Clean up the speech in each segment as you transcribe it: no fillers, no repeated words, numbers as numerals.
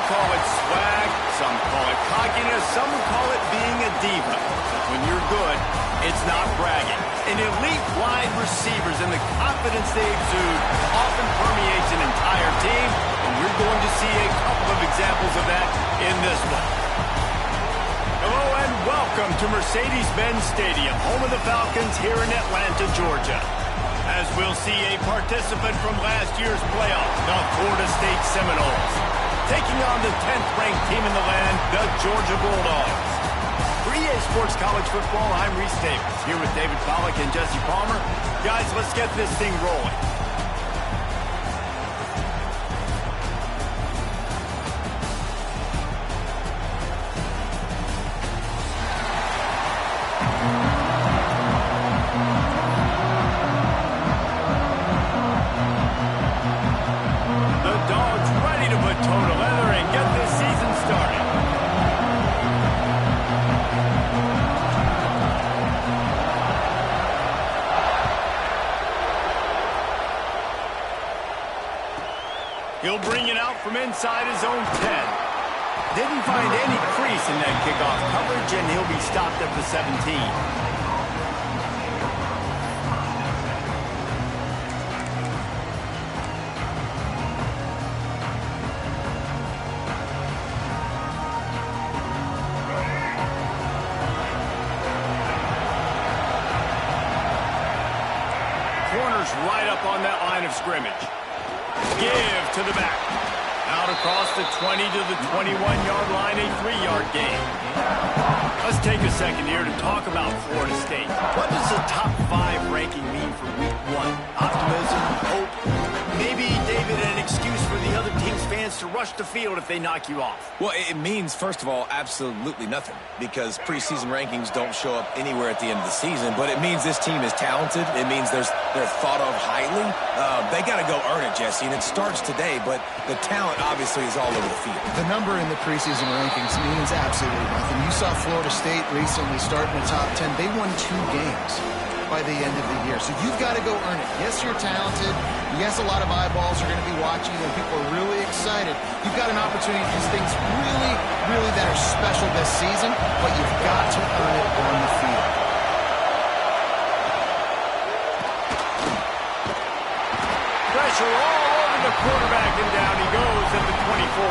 call it swag, some call it cockiness, some would call it being a diva. But when you're good, it's not bragging. An elite wide receivers and the confidence they exude often permeates an entire team, and you're going to see a couple of examples of that in this one. Hello and welcome to Mercedes-Benz Stadium, home of the Falcons here in Atlanta, Georgia. As we'll see a participant from last year's playoff, the Florida State Seminoles, taking on the 10th-ranked team in the land, the Georgia Bulldogs. For EA Sports College Football, I'm Reese Davis, here with David Pollack and Jesse Palmer. Guys, let's get this thing rolling. He'll bring it out from inside his own 10. Didn't find any crease in that kickoff coverage, and he'll be stopped at the 17. Corner's right up on that line of scrimmage. Give to the back. Out across the 20 to the 21-yard line, a 3-yard gain. Let's take a second here to talk about Florida State. What does the top 5 ranking mean for week 1? Optimism, hope, maybe, David, an excuse for the other team's fans to rush the field if they knock you off? Well, it means, first of all, absolutely nothing, because preseason rankings don't show up anywhere at the end of the season, but it means this team is talented. It means they're thought of highly. They got to go earn it, Jesse, and it starts today, but the talent obviously is all over the field. The number in the preseason rankings means absolutely nothing. You saw Florida State recently start in the top 10. They won 2 games by the end of the year. So you've got to go earn it. Yes, you're talented. Yes, a lot of eyeballs are going to be watching and people are really excited. You've got an opportunity to do things really that are special this season, but you've got to earn it on the field. Pressure all over the quarterback, and down he goes at the 24.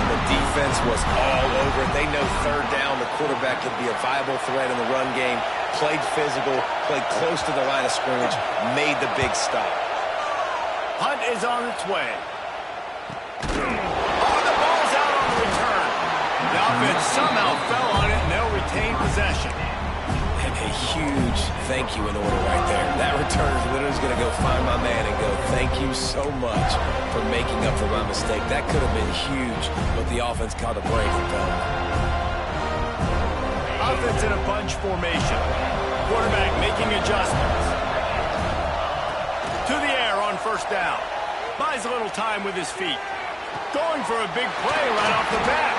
The defense was all over it. They know third down, the quarterback could be a viable threat in the run game. Played physical, played close to the line of scrimmage, made the big stop. Hunt is on its way. Oh, the ball's out on the return. The offense somehow fell on it, and they'll retain possession. And a huge thank you in order right there. That return is literally going to go find my man and go, thank you so much for making up for my mistake. That could have been huge, but the offense caught a break and fell. Offense in a bunch formation. Quarterback making adjustments. To the air on first down. Buys a little time with his feet. Going for a big play right off the bat.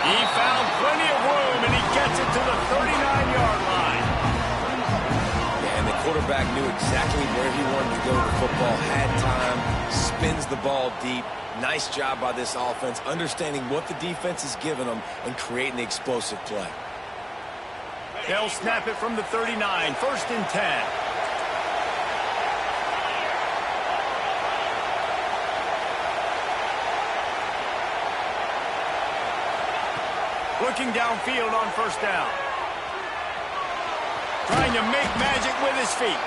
He found plenty of room, and he gets it to the 39-yard line. Yeah, and the quarterback knew exactly where he wanted to go with the football, had time, spins the ball deep. Nice job by this offense, understanding what the defense is giving them and creating the explosive play. They'll snap it from the 39, first and 10. Looking downfield on first down. Trying to make magic with his feet.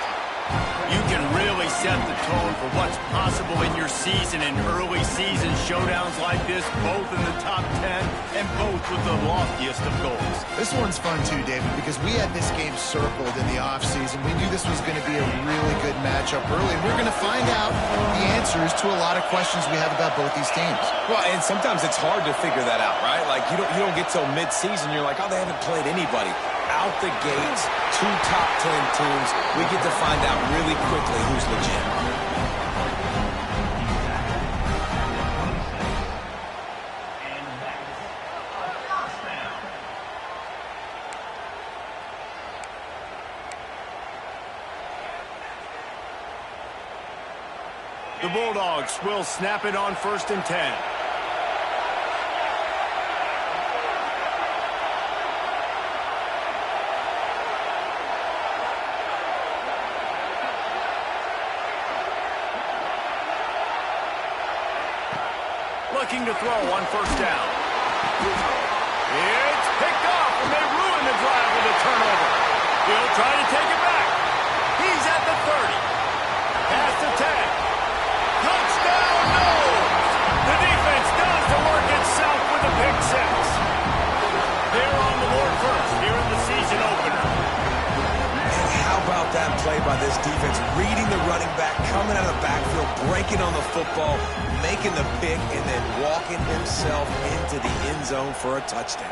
You can really set the tone for what's possible in your season in early season showdowns like this, both in the top 10 and both with the loftiest of goals. This one's fun too, David, because we had this game circled in the offseason. We knew this was going to be a really good matchup early, and we're going to find out the answers to a lot of questions we have about both these teams. Well, and sometimes it's hard to figure that out, right? Like, you don't get till mid-season, you're like, oh, they haven't played anybody. Out the gates, 2 top 10 teams, we get to find out really quickly who's legit. The Bulldogs will snap it on first and 10. looking to throw on first down. It's picked off, and they ruin the drive with a turnover. He'll try to take it back. He's at the 30. Past the 10. Touchdown, no! The defense does the work itself with a pick six. They're on the board first here in the season opener. And how about that play by this defense? Reading the running back, coming out of the backfield, breaking on the football, making the pick, and then walking himself into the end zone for a touchdown.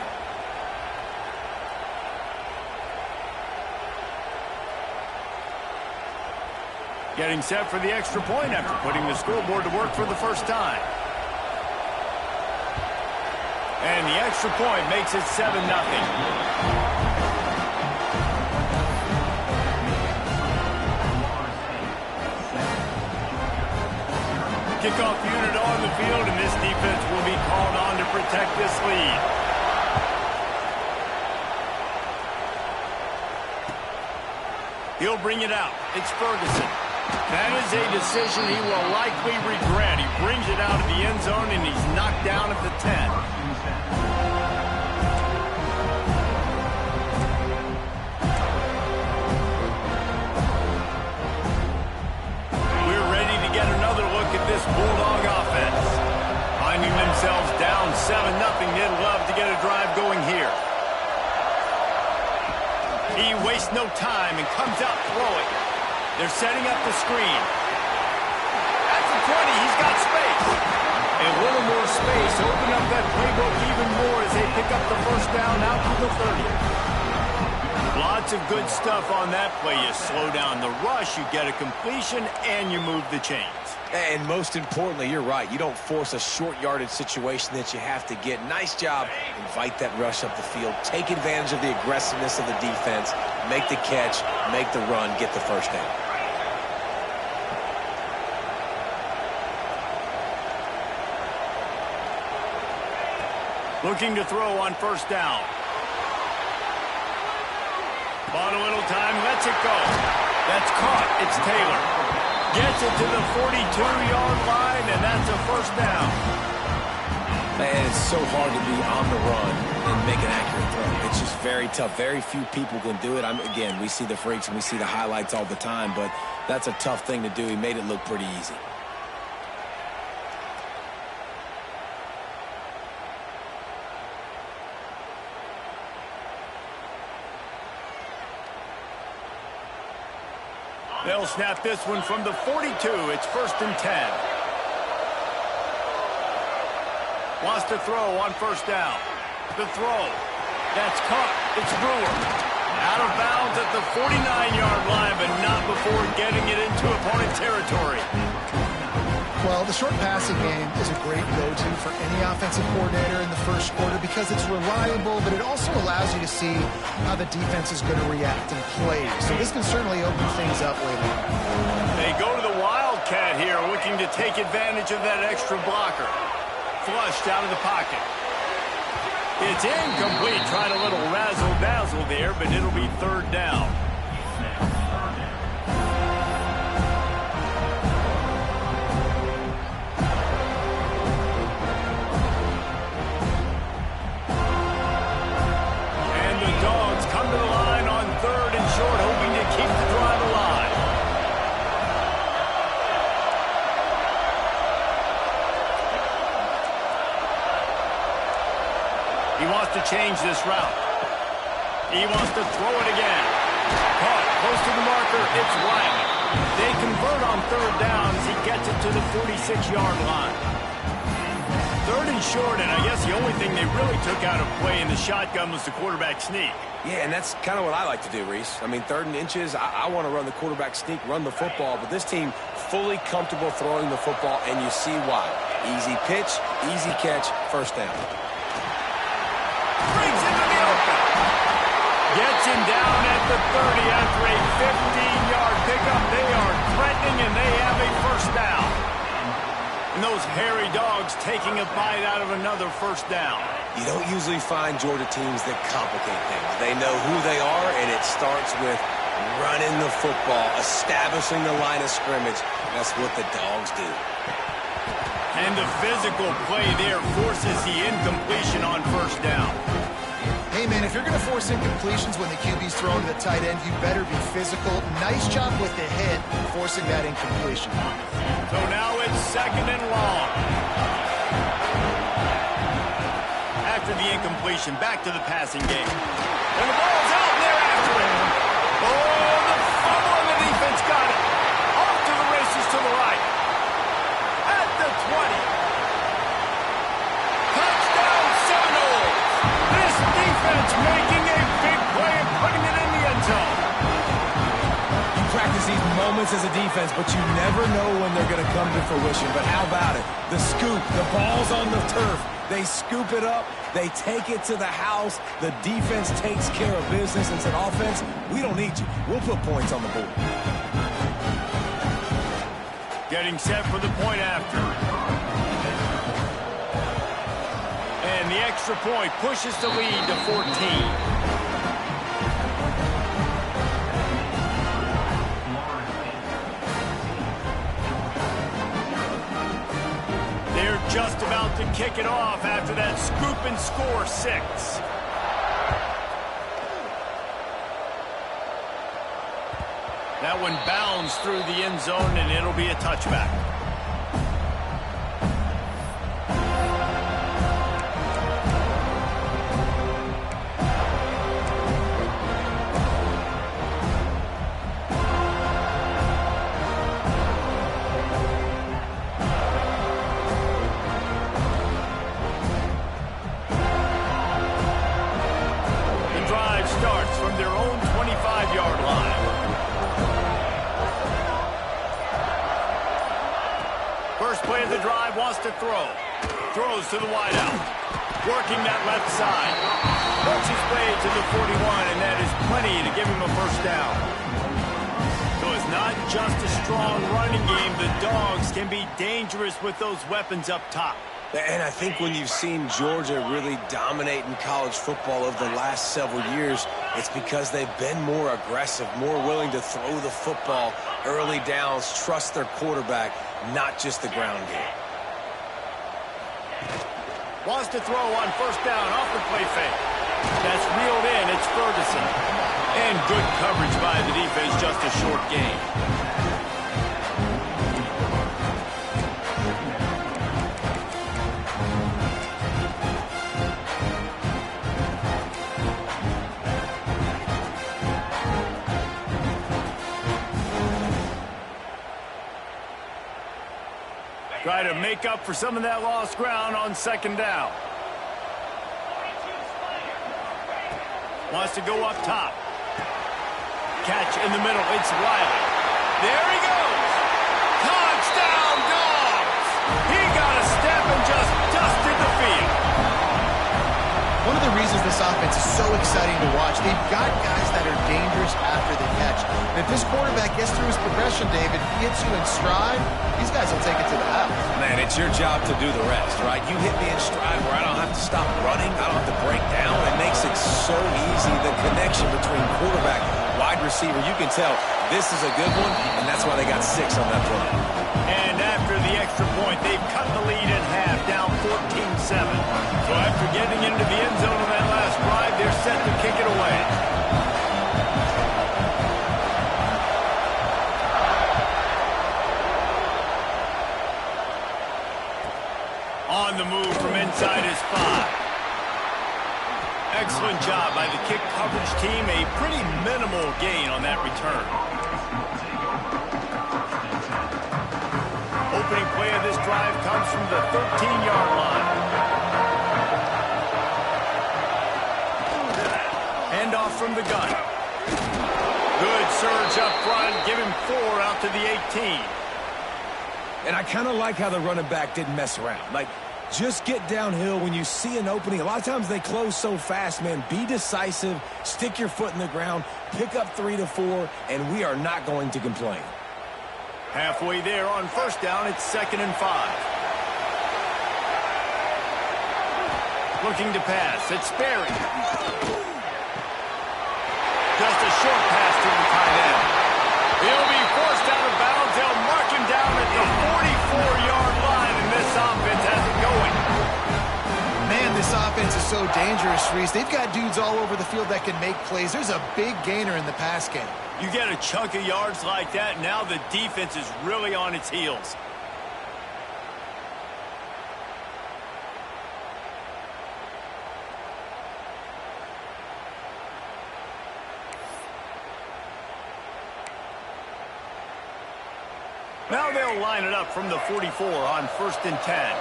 Getting set for the extra point after putting the scoreboard to work for the first time. And the extra point makes it 7-0. Kickoff unit on the field, and this defense will be called on to protect this lead. He'll bring it out. It's Ferguson. That is a decision he will likely regret. He brings it out of the end zone, and he's knocked down at the 10. This Bulldog offense finding themselves down 7-0. They'd love to get a drive going here. He wastes no time and comes out throwing. They're setting up the screen. At the 20, he's got space. A little more space. Open up that playbook even more as they pick up the first down out to the 30. Lots of good stuff on that play. You slow down the rush, you get a completion, and you move the chains. And most importantly, you're right. You don't force a short yardage situation that you have to get. Nice job. Invite that rush up the field. Take advantage of the aggressiveness of the defense. Make the catch. Make the run. Get the first down. Looking to throw on first down. Bought a little time. Lets it go. That's caught. It's Taylor. Gets it to the 42-yard line, and that's a first down. Man, it's so hard to be on the run and make an accurate throw. It's just very tough. Very few people can do it. Again, we see the freaks and we see the highlights all the time, but that's a tough thing to do. He made it look pretty easy. They'll snap this one from the 42. It's 1st and 10. Wants to throw on first down. The throw. That's caught. It's Brewer. Out of bounds at the 49-yard line, but not before getting it into opponent territory. Well, the short passing game is a great go-to for any offensive coordinator in the first quarter because it's reliable, but it also allows you to see how the defense is going to react and play. So this can certainly open things up later on. They go to the Wildcat here, looking to take advantage of that extra blocker. Flushed out of the pocket. It's incomplete, trying a little razzle-dazzle there, but it'll be 3rd down. To the line on 3rd and short, hoping to keep the drive alive. He wants to change this route. He wants to throw it again. Caught close to the marker. It's Riley. They convert on 3rd down as he gets it to the 46-yard line. 3rd and short, and I guess the only thing they really took out of play in the shotgun was the quarterback sneak. Yeah, and that's kind of what I like to do, Reese. I mean, 3rd and inches, I want to run the quarterback sneak, run the football, but this team fully comfortable throwing the football, and you see why. Easy pitch, easy catch, first down. Brings into the open. Gets him down at the 30 after a 15-yard pickup. They are threatening, and they have a first down. And those hairy dogs taking a bite out of another first down. You don't usually find Georgia teams that complicate things. They know who they are, and it starts with running the football, establishing the line of scrimmage. That's what the dogs do. And the physical play there forces the incompletion on first down. Hey, man, if you're going to force incompletions when the QB's throwing to the tight end, you better be physical. Nice job with the hit, forcing that incompletion. So now it's 2nd and long. After the incompletion, back to the passing game. And the ball's out there after it. Oh, the fumble on the defense got it. Off to the races to the right. At the 20. Touchdown Seminoles. This defense making a big play and putting it in the end zone. You practice these moments as a defense, but you never know when they're going to come to fruition. But how about it? The scoop, the ball's on the turf. They scoop it up. They take it to the house. The defense takes care of business and said, offense, we don't need you. We'll put points on the board. Getting set for the point after. And the extra point pushes the lead to 14. They're just about to kick it off after that scoop and score 6. That one bounds through the end zone, and it'll be a touchback. The drive starts from their own 25-yard line. First play of the drive, wants to throw. Throws to the wideout. Working that left side. Works his way to the 41, and that is plenty to give him a first down. So it's not just a strong running game. The Dogs can be dangerous with those weapons up top. And I think when you've seen Georgia really dominate in college football over the last several years, it's because they've been more aggressive, more willing to throw the football early downs, trust their quarterback, not just the ground game. Wants to throw on first down off the play fake. That's reeled in. It's Ferguson. And good coverage by the defense, just a short gain. Try to make up for some of that lost ground on second down. Wants to go up top. Catch in the middle. It's Riley. There he goes. Touchdown, Dogs. He got a step and just dusted the field. One of the reasons this offense is so exciting to watch, they've got guys that are dangerous after the catch. And if this quarterback gets through his progression, David, gets you in stride, these guys will take it to the house. Man, it's your job to do the rest, right? You hit me in stride where I don't have to stop running. I don't have to break down. It makes it so easy. The connection between quarterback, wide receiver, you can tell this is a good one, and that's why they got 6 on that play. And after the extra point, they've cut the lead in half, down 14-7. So after getting into the end zone on that last drive, they're set to kick it away. On the move from inside his 5. Excellent job by the kick coverage team. A pretty minimal gain on that return. Opening play of this drive comes from the 13-yard line. Handoff from the gun. Good surge up front. Give him 4 out to the 18. And I kind of like how the running back didn't mess around. Like, just get downhill when you see an opening. A lot of times they close so fast, man. Be decisive, stick your foot in the ground, pick up 3 to 4, and we are not going to complain. Halfway there on first down, it's 2nd and 5. Looking to pass, it's Sperry. Just a short pass to the tight end. He'll be forced out of bounds. They'll mark him down at the 44-yard line, and this offense offense is so dangerous, Reese. They've got dudes all over the field that can make plays. There's a big gainer in the pass game. You get a chunk of yards like that, now the defense is really on its heels. Now they'll line it up from the 44 on 1st and 10.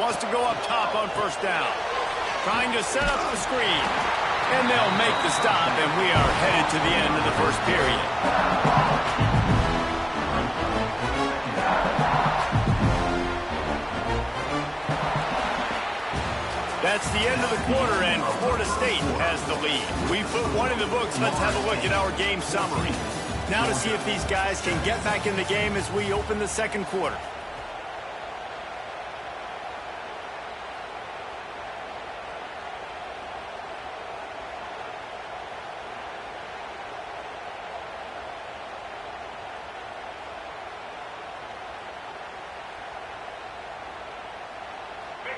Wants to go up top on 1st down. Trying to set up the screen. And they'll make the stop, and we are headed to the end of the 1st period. That's the end of the quarter, and Florida State has the lead. We put one in the books. Let's have a look at our game summary. Now to see if these guys can get back in the game as we open the 2nd quarter.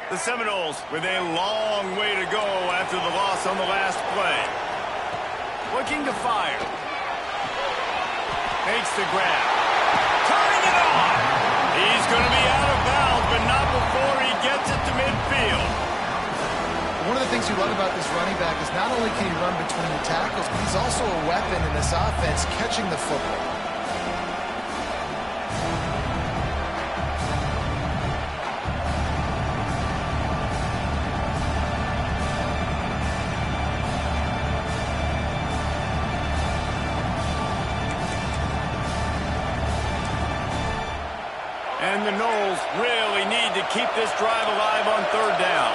The Seminoles with a long way to go after the loss on the last play. Looking to fire. Makes the grab. Turning it on. He's going to be out of bounds, but not before he gets it to midfield. One of the things you love about this running back is not only can he run between the tackles, but he's also a weapon in this offense catching the football. And the Noles really need to keep this drive alive on 3rd down.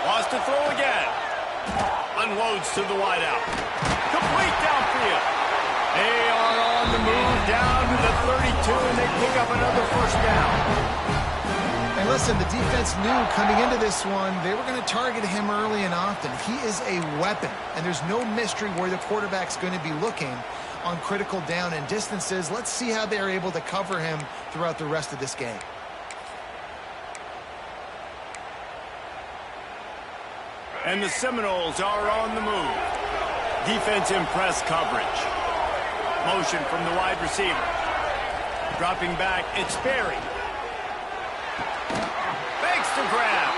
Wants to throw again. Unloads to the wideout. Complete downfield. They are on the move down to the 32, and they pick up another 1st down. And listen, the defense knew coming into this one, they were going to target him early and often. He is a weapon, and there's no mystery where the quarterback's going to be looking on critical down and distances. Let's see how they're able to cover him throughout the rest of this game. And the Seminoles are on the move. Defense in press coverage. Motion from the wide receiver. Dropping back, it's Berry. Makes the grab.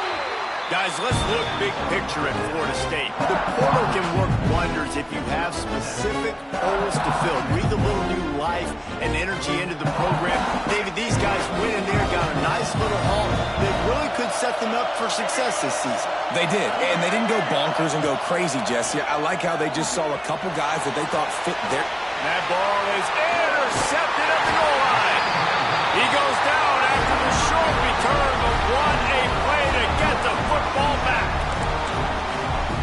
Guys, let's look big picture at Florida State. The portal can work wonders if you have specific holes to fill. Breathe a little new life and energy into the program. David, these guys went in there, got a nice little haul that really could set them up for success this season. They did, and they didn't go bonkers and go crazy, Jesse. I like how they just saw a couple guys that they thought fit their... That ball is intercepted at the goal line. He goes down after the short return, but what a play to get the football back.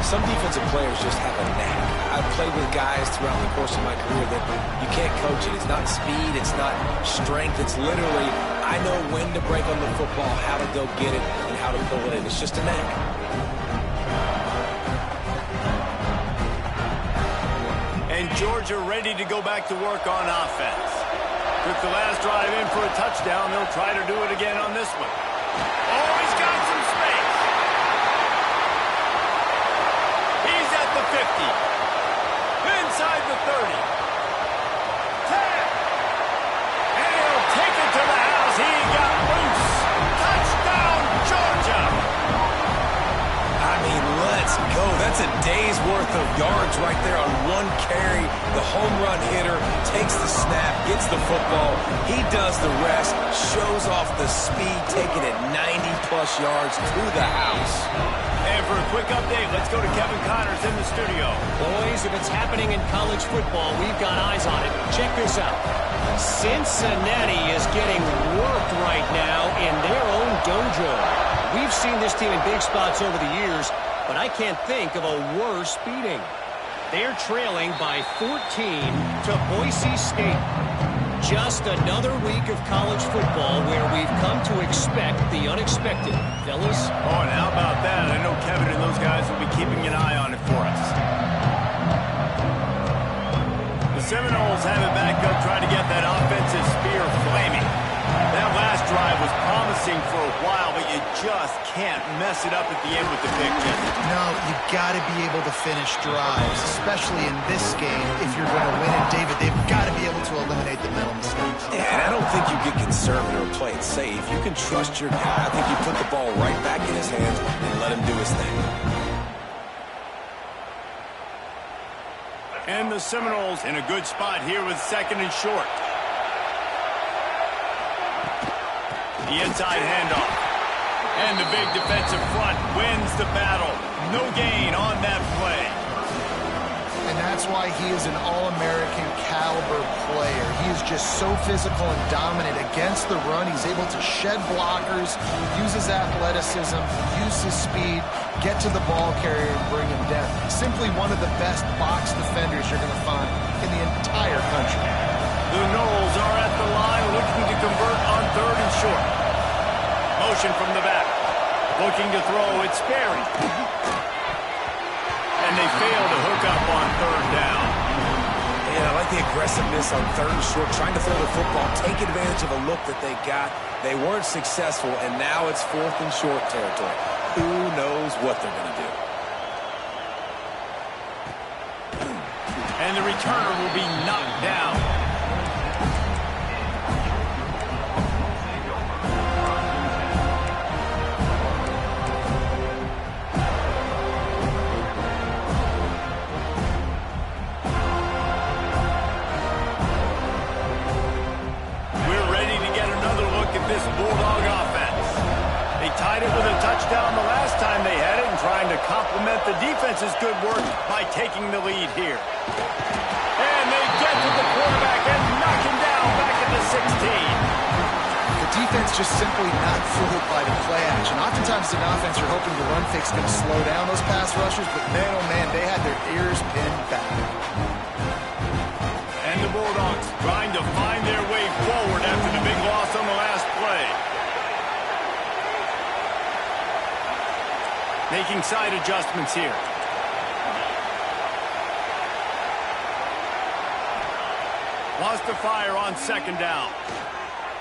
Some defensive players just have a knack. I've played with guys throughout the course of my career that you can't coach it. It's not speed, it's not strength. It's literally, I know when to break on the football, how to go get it, and how to pull it in. It's just a knack. And Georgia ready to go back to work on offense. Took the last drive in for a touchdown. They'll try to do it again on this one. Oh, he's got some space. He's at the 50. Inside the 30. 10. And he'll take it to the house. He got loose. Touchdown, Georgia. I mean, let's go. That's a day's worth of yards right there on one carry. The home run hitter takes the snap, gets the football. He does the rest, shows off the speed, taking it 90-plus yards to the house. And for a quick update, let's go to Kevin Connors in the studio. Boys, if it's happening in college football, we've got eyes on it. Check this out. Cincinnati is getting worked right now in their own dojo. We've seen this team in big spots over the years, but I can't think of a worse beating. They're trailing by 14 to Boise State. Just another week of college football where we've come to expect the unexpected. Fellas? Oh, and how about that? I know Kevin and those guys will be keeping an eye on it for us. The Seminoles have it back up, trying to get that offensive spear flaming. That promising for a while, but you just can't mess it up at the end with the pick, Jesse. No, you got to be able to finish drives, especially in this game. If you're going to win it, David, they've got to be able to eliminate the mental mistakes. Yeah, and I don't think you get conservative or play it safe. You can trust your guy. I think you put the ball right back in his hands and let him do his thing. And the Seminoles in a good spot here with 2nd and short. The inside handoff. And the big defensive front wins the battle. No gain on that play. And that's why he is an All-American caliber player. He is just so physical and dominant against the run. He's able to shed blockers, use his athleticism, use his speed, get to the ball carrier and bring him down. Simply one of the best box defenders you're going to find in the entire country. The Noles are at the line looking to convert on 3rd and short. Motion from the back. Looking to throw, it's Sperry. And they fail to hook up on 3rd down. And I like the aggressiveness on 3rd and short, trying to throw the football, take advantage of a look that they got. They weren't successful, and now it's 4th and short territory. Who knows what they're going to do? And the returner will be knocked down. We're ready to get another look at this Bulldog offense. They tied it with a touchdown the last time they had it and trying to complement the defense's good work by taking the lead here. And they get to the quarterback and knock him down back at the 16. The defense just simply not fooled by the play action. Oftentimes an offense you're hoping the run fake's going to slow down those pass rushers, but man, oh man, they had their ears pinned back. And the Bulldogs trying to find their way forward after the big loss on the last play. Making side adjustments here. Wants to fire on 2nd down.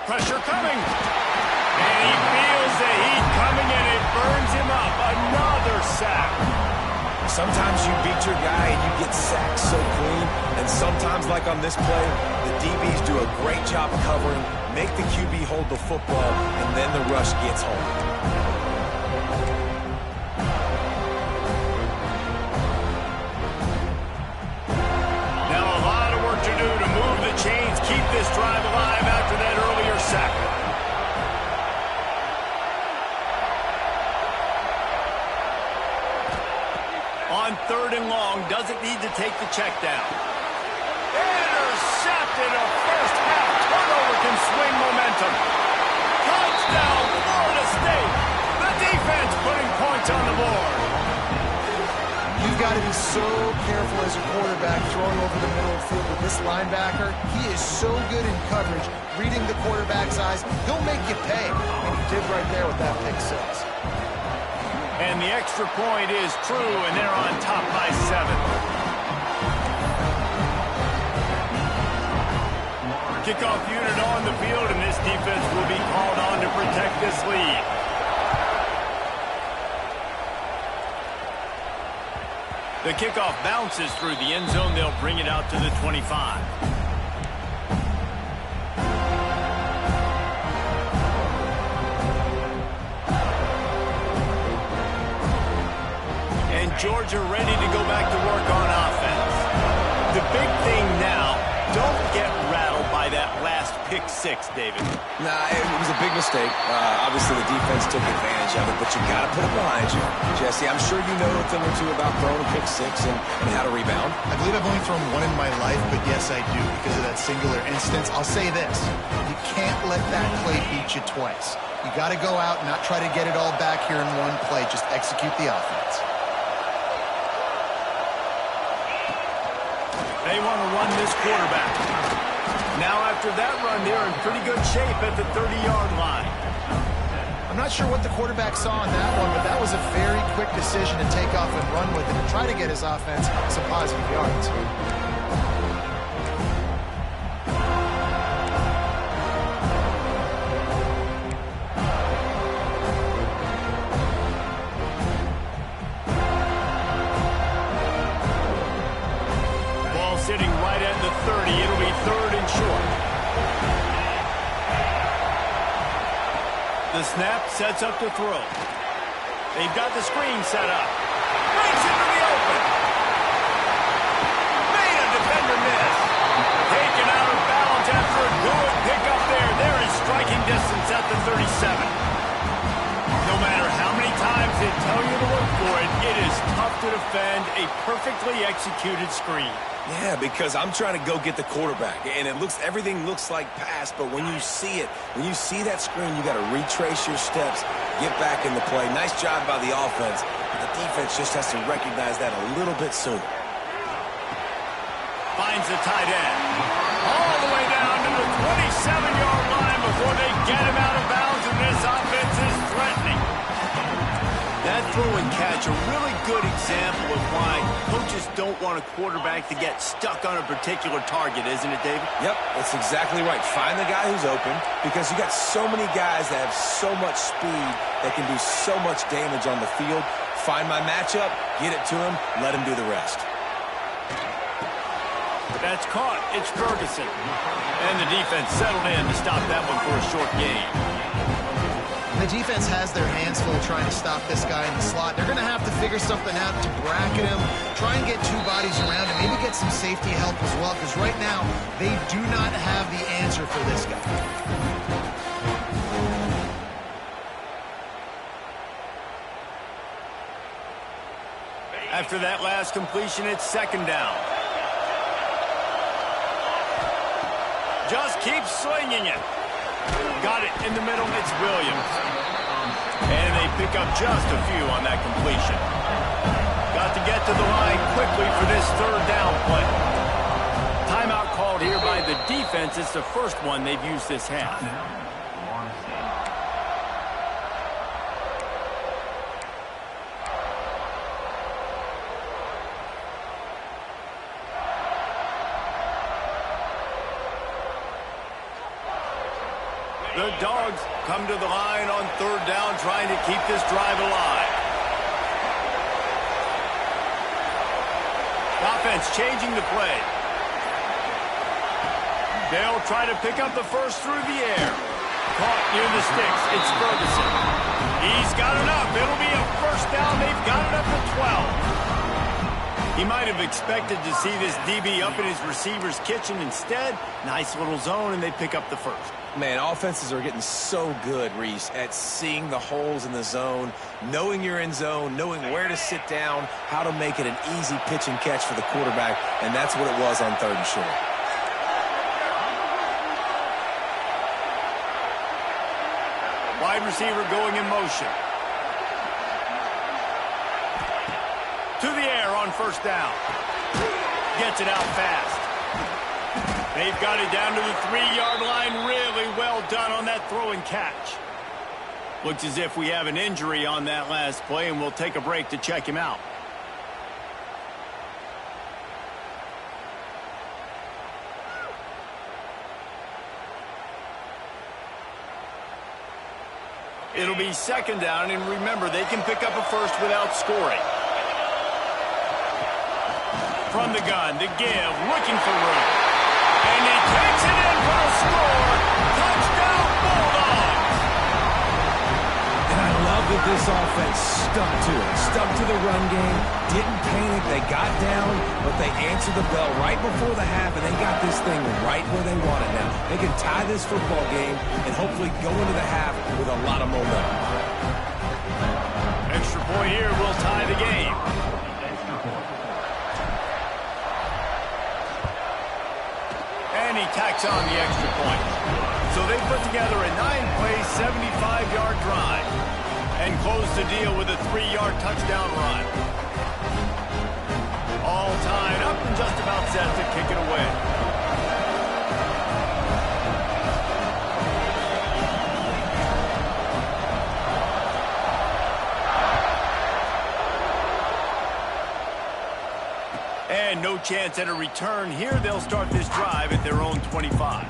Pressure coming. And he feels the heat coming and it burns him up. Another sack. Sometimes you beat your guy and you get sacked so clean, and sometimes, like on this play, the DBs do a great job covering, make the QB hold the football, and then the rush gets home. Now a lot of work to do to move the chains, keep this drive alive after that earlier sack. On 3rd and long, doesn't need to take the check down. Intercepted, a first-half turnover can swing momentum. Touchdown, Florida State. The defense putting points on the board. You've got to be so careful as a quarterback throwing over the middle of the field with this linebacker. He is so good in coverage, reading the quarterback's eyes. He'll make you pay, and he did right there with that pick 6. And the extra point is true, and they're on top by 7. Kickoff unit on the field, and this defense will be called on to protect this lead. The kickoff bounces through the end zone. They'll bring it out to the 25. Georgia ready to go back to work on offense. The big thing now, don't get rattled by that last pick 6, David. Nah, it was a big mistake. Obviously, the defense took advantage of it, but you got to put it behind you. Jesse, I'm sure you know a thing or two about throwing a pick 6 and how to rebound. I believe I've only thrown one in my life, but yes, I do because of that singular instance. I'll say this. You can't let that play beat you twice. You got to go out and not try to get it all back here in one play. Just execute the offense. They want to run this quarterback. Now after that run, they're in pretty good shape at the 30-yard line. I'm not sure what the quarterback saw on that one, but that was a very quick decision to take off and run with it and try to get his offense some positive yards. The snap sets up to throw. They've got the screen set up. Breaks into the open. Made a defender miss. Taken out of bounds after a good pickup there. They're in striking distance at the 37. No matter how many times they tell you to look for it, it is tough to defend a perfectly executed screen. Yeah, because I'm trying to go get the quarterback, and everything looks like pass, but when you see it, when you see that screen, you got to retrace your steps, get back in the play. Nice job by the offense, but the defense just has to recognize that a little bit sooner. Finds the tight end. All the way down to the 27-yard line before they get him out of bounds, and this offense is threatening. That throw and catch, a really good example of why coaches don't want a quarterback to get stuck on a particular target, isn't it, David? Yep, that's exactly right. Find the guy who's open, because you got so many guys that have so much speed that can do so much damage on the field. Find my matchup, get it to him, let him do the rest. That's caught. It's Ferguson. And the defense settled in to stop that one for a short gain. The defense has their hands full trying to stop this guy in the slot. They're going to have to figure something out to bracket him, try and get two bodies around him, maybe get some safety help as well, because right now they do not have the answer for this guy. After that last completion, it's second down. Just keep slinging it. Got it in the middle. It's Williams. And they pick up just a few on that completion. Got to get to the line quickly for this third down play. Timeout called here by the defense. It's the first one they've used this half. The Dogs come to the line on third down, trying to keep this drive alive. Offense changing the play. They'll try to pick up the first through the air. Caught near the sticks. It's Ferguson. He's got enough. It'll be a first down. They've got it up to 12. He might have expected to see this DB up in his receiver's kitchen. Instead, nice little zone, and they pick up the first. Man, offenses are getting so good, Reese, at seeing the holes in the zone, knowing you're in zone, knowing where to sit down, how to make it an easy pitch and catch for the quarterback, and that's what it was on third and short. Wide receiver going in motion. To the air on first down. Gets it out fast. They've got it down to the 3-yard line. Really well done on that throw and catch. Looks as if we have an injury on that last play, and we'll take a break to check him out. It'll be second down, and remember, they can pick up a first without scoring. From the gun, the give, looking for room. And he takes it in for the score. Touchdown, Bulldogs! And I love that this offense stuck to it. Stuck to the run game, didn't panic, they got down, but they answered the bell right before the half, and they got this thing right where they want it now. They can tie this football game and hopefully go into the half with a lot of momentum. Extra point here will tie the game. And he tacks on the extra point. So they put together a 9-play, 75-yard drive and close the deal with a 3-yard touchdown run. All tied up and just about set to kick it away. And no chance at a return here. They'll start this drive at their own 25.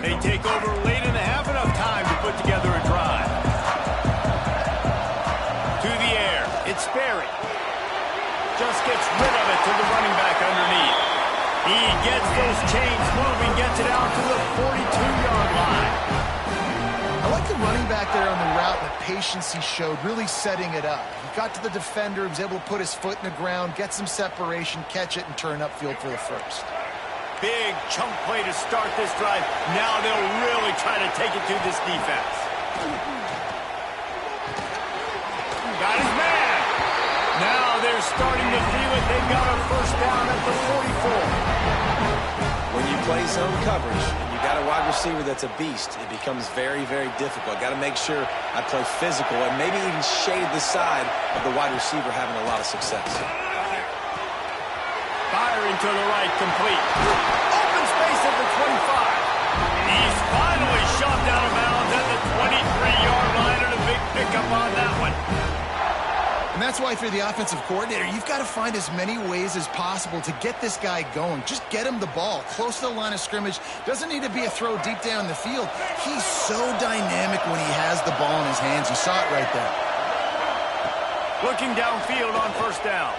They take over late in the half, enough time to put together a drive. spare it. Just gets rid of it to the running back underneath. He gets those chains moving, gets it out to the 42-yard line. I like the running back there on the route and the patience he showed, really setting it up. He got to the defender, he was able to put his foot in the ground, get some separation, catch it, and turn upfield for the first. Big chunk play to start this drive. Now they'll really try to take it to this defense. Got his man. Now they're starting to feel it. They've got a first down at the 44. When you play zone coverage and you got a wide receiver that's a beast, it becomes very, very difficult. Got to make sure I play physical and maybe even shade the side of the wide receiver having a lot of success. Firing to the right, complete. Open space at the 25. He's finally shoved out of bounds at the 23-yard line, and a big pickup on that one. And that's why if you're the offensive coordinator, you've got to find as many ways as possible to get this guy going. Just get him the ball close to the line of scrimmage. Doesn't need to be a throw deep down the field. He's so dynamic when he has the ball in his hands. You saw it right there. Looking downfield on first down.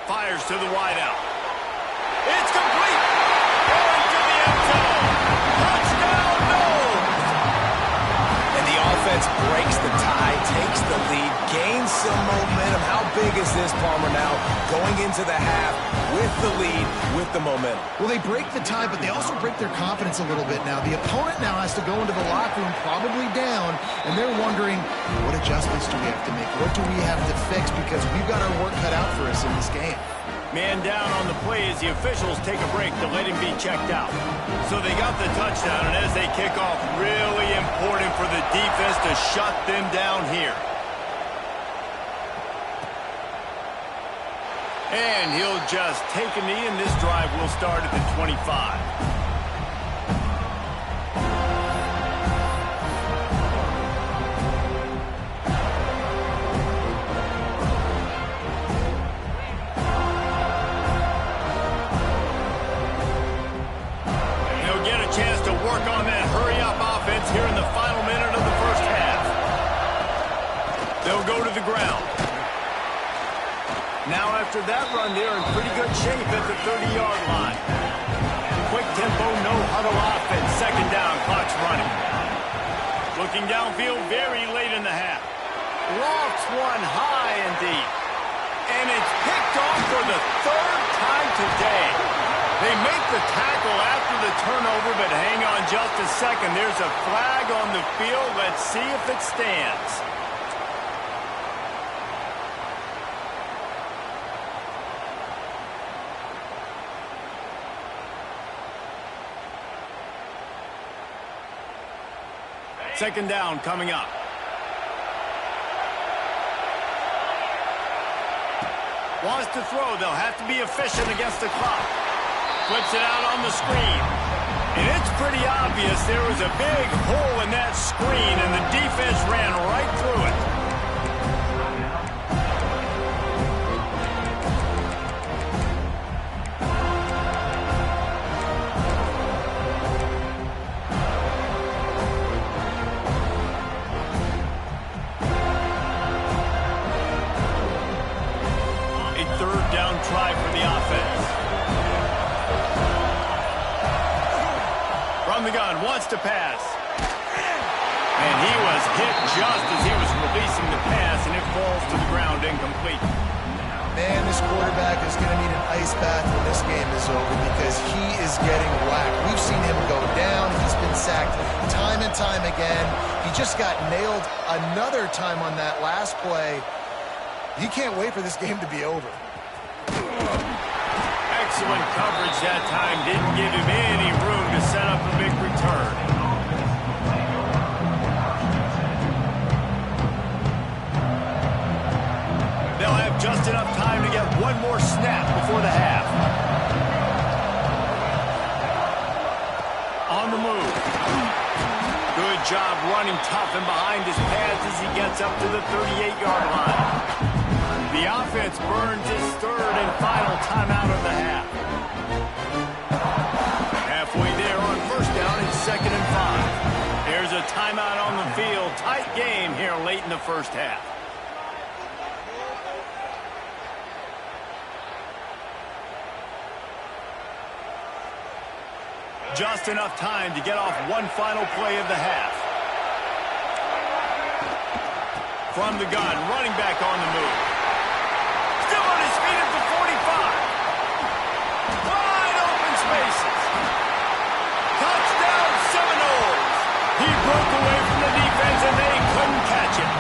Fires to the wideout. It's complete. Going to the end zone. Touchdown, no. And the offense breaks the tie, takes the lead, gains some momentum. How big is this, Palmer, now going into the half with the lead, with the momentum? Well, they break the tie, but they also break their confidence a little bit now. The opponent now has to go into the locker room, probably down, and they're wondering, what adjustments do we have to make? What do we have to fix? Because we've got our work cut out for us in this game. Man down on the play as the officials take a break to let him be checked out. So they got the touchdown, and as they kick off, really important for the defense to shut them down here. And he'll just take a knee, and this drive will start at the 25. Chance to work on that hurry-up offense here in the final minute of the first half. They'll go to the ground. Now after that run, they're in pretty good shape at the 30-yard line. Quick tempo, no-huddle offense. Second down, clock's running. Looking downfield very late in the half. Lofts one high and deep. And it's picked off for the third time today. They make the tackle after the turnover, but hang on just a second. There's a flag on the field. Let's see if it stands. Second down coming up. Wants to throw. They'll have to be efficient against the clock. Flips it out on the screen. And it's pretty obvious there was a big hole in that screen, and the defense ran right through it. A third down try for the offense. From the gun, wants to pass. And he was hit just as he was releasing the pass, and it falls to the ground incomplete. Man, this quarterback is going to need an ice bath when this game is over because he is getting whacked. We've seen him go down. He's been sacked time and time again. He just got nailed another time on that last play. He can't wait for this game to be over. Excellent coverage that time. Didn't give him any room to set up a big return. They'll have just enough time to get one more snap before the half. On the move. Good job running tough and behind his pads as he gets up to the 38-yard line. The offense burns his third and final timeout of the half. Halfway there on first down, it's 2nd and 5. There's a timeout on the field. Tight game here late in the first half. Just enough time to get off one final play of the half. From the gun, running back on the move. Still on his feet at the 45. Wide open spaces. Touchdown Seminoles. He broke away from the defense and they couldn't catch him.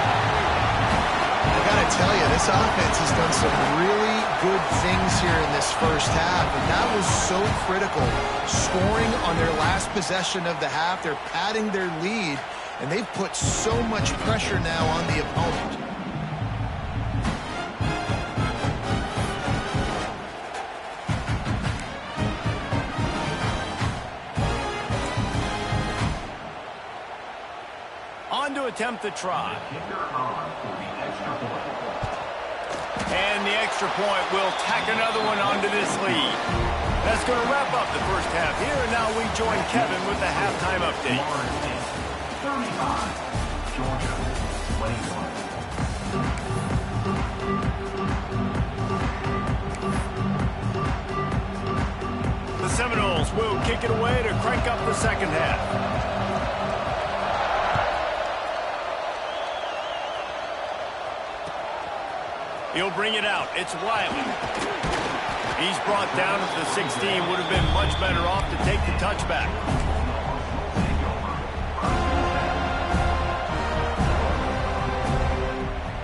I gotta tell you, this offense has done some really good things here in this first half, and that was so critical. Scoring on their last possession of the half, they're padding their lead, and they've put so much pressure now on the opponent. On to attempt the try. And the extra point will tack another one onto this lead. That's going to wrap up the first half here, and now we join Kevin with the halftime update. 35, Georgia, 21. The Seminoles will kick it away to crank up the second half. He'll bring it out. It's Wiley. He's brought down at the 16. Would have been much better off to take the touchback.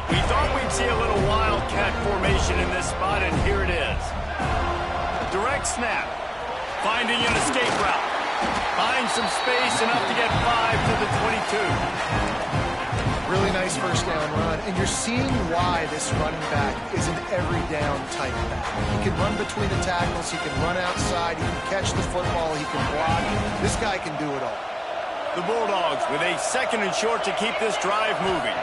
We thought we'd see a little wildcat formation in this spot, and here it is. Direct snap. Finding an escape route. Finds some space, enough to get 5 to the 22. Really nice first down run, and you're seeing why this running back is an every down type back. He can run between the tackles, he can run outside, he can catch the football, he can block. This guy can do it all. The Bulldogs with a second and short to keep this drive moving.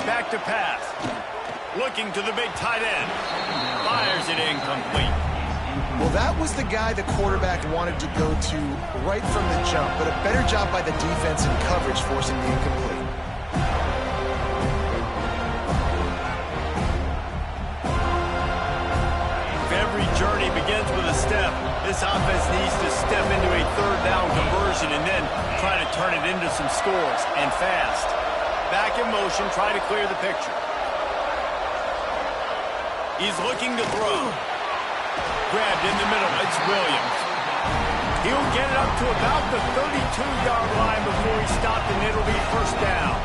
Back to pass. Looking to the big tight end. Fires it incomplete. Well, that was the guy the quarterback wanted to go to right from the jump, but a better job by the defense in coverage forcing the incomplete. Every journey begins with a step. This offense needs to step into a third down conversion and then try to turn it into some scores, and fast. Back in motion, try to clear the picture. He's looking to throw. Grabbed in the middle, it's Williams. He'll get it up to about the 32-yard line before he stopped, and it'll be first down.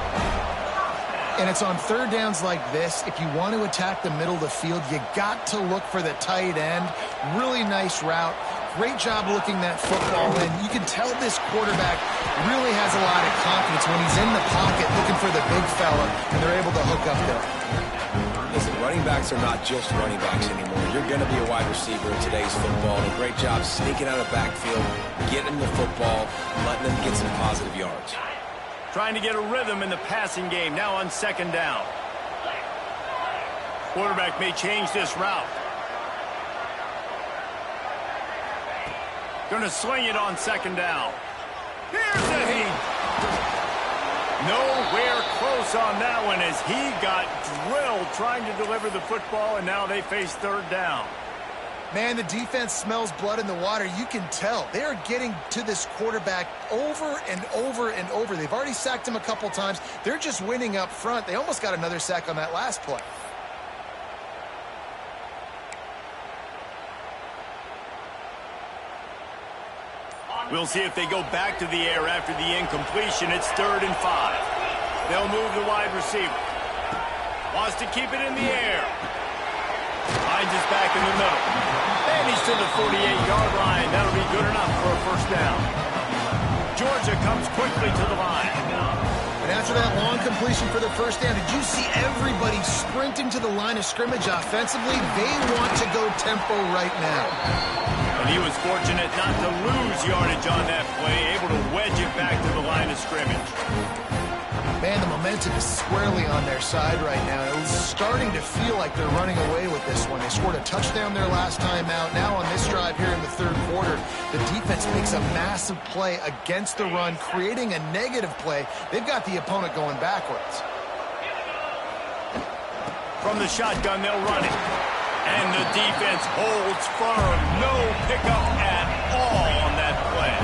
And it's on third downs like this, if you want to attack the middle of the field, you got to look for the tight end. Really nice route. Great job looking that football in. You can tell this quarterback really has a lot of confidence when he's in the pocket looking for the big fella, and they're able to hook up there. Listen, running backs are not just running backs anymore. You're going to be a wide receiver in today's football. And a great job sneaking out of the backfield, getting the football, letting them get some positive yards. Trying to get a rhythm in the passing game, now on second down. Quarterback may change this route. Going to sling it on second down. Here's the heat. Nowhere close on that one as he got drilled trying to deliver the football, and now they face third down. Man, the defense smells blood in the water. You can tell. They are getting to this quarterback over and over and over. They've already sacked him a couple times. They're just winning up front. They almost got another sack on that last play. We'll see if they go back to the air after the incompletion. It's 3rd and 5. They'll move the wide receiver. Wants to keep it in the air. Finds his back in the middle. And he's to the 48-yard line. That'll be good enough for a first down. Georgia comes quickly to the line. And after that long completion for the first down, did you see everybody sprinting to the line of scrimmage offensively? They want to go tempo right now. And he was fortunate not to lose yardage on that play, able to wedge it back to the line of scrimmage. Man, the momentum is squarely on their side right now. It's starting to feel like they're running away with this one. They scored a touchdown their last time out. Now on this drive here in the third quarter, the defense makes a massive play against the run, creating a negative play. They've got the opponent going backwards. From the shotgun, they'll run it. And the defense holds firm. No pickup at all on that play.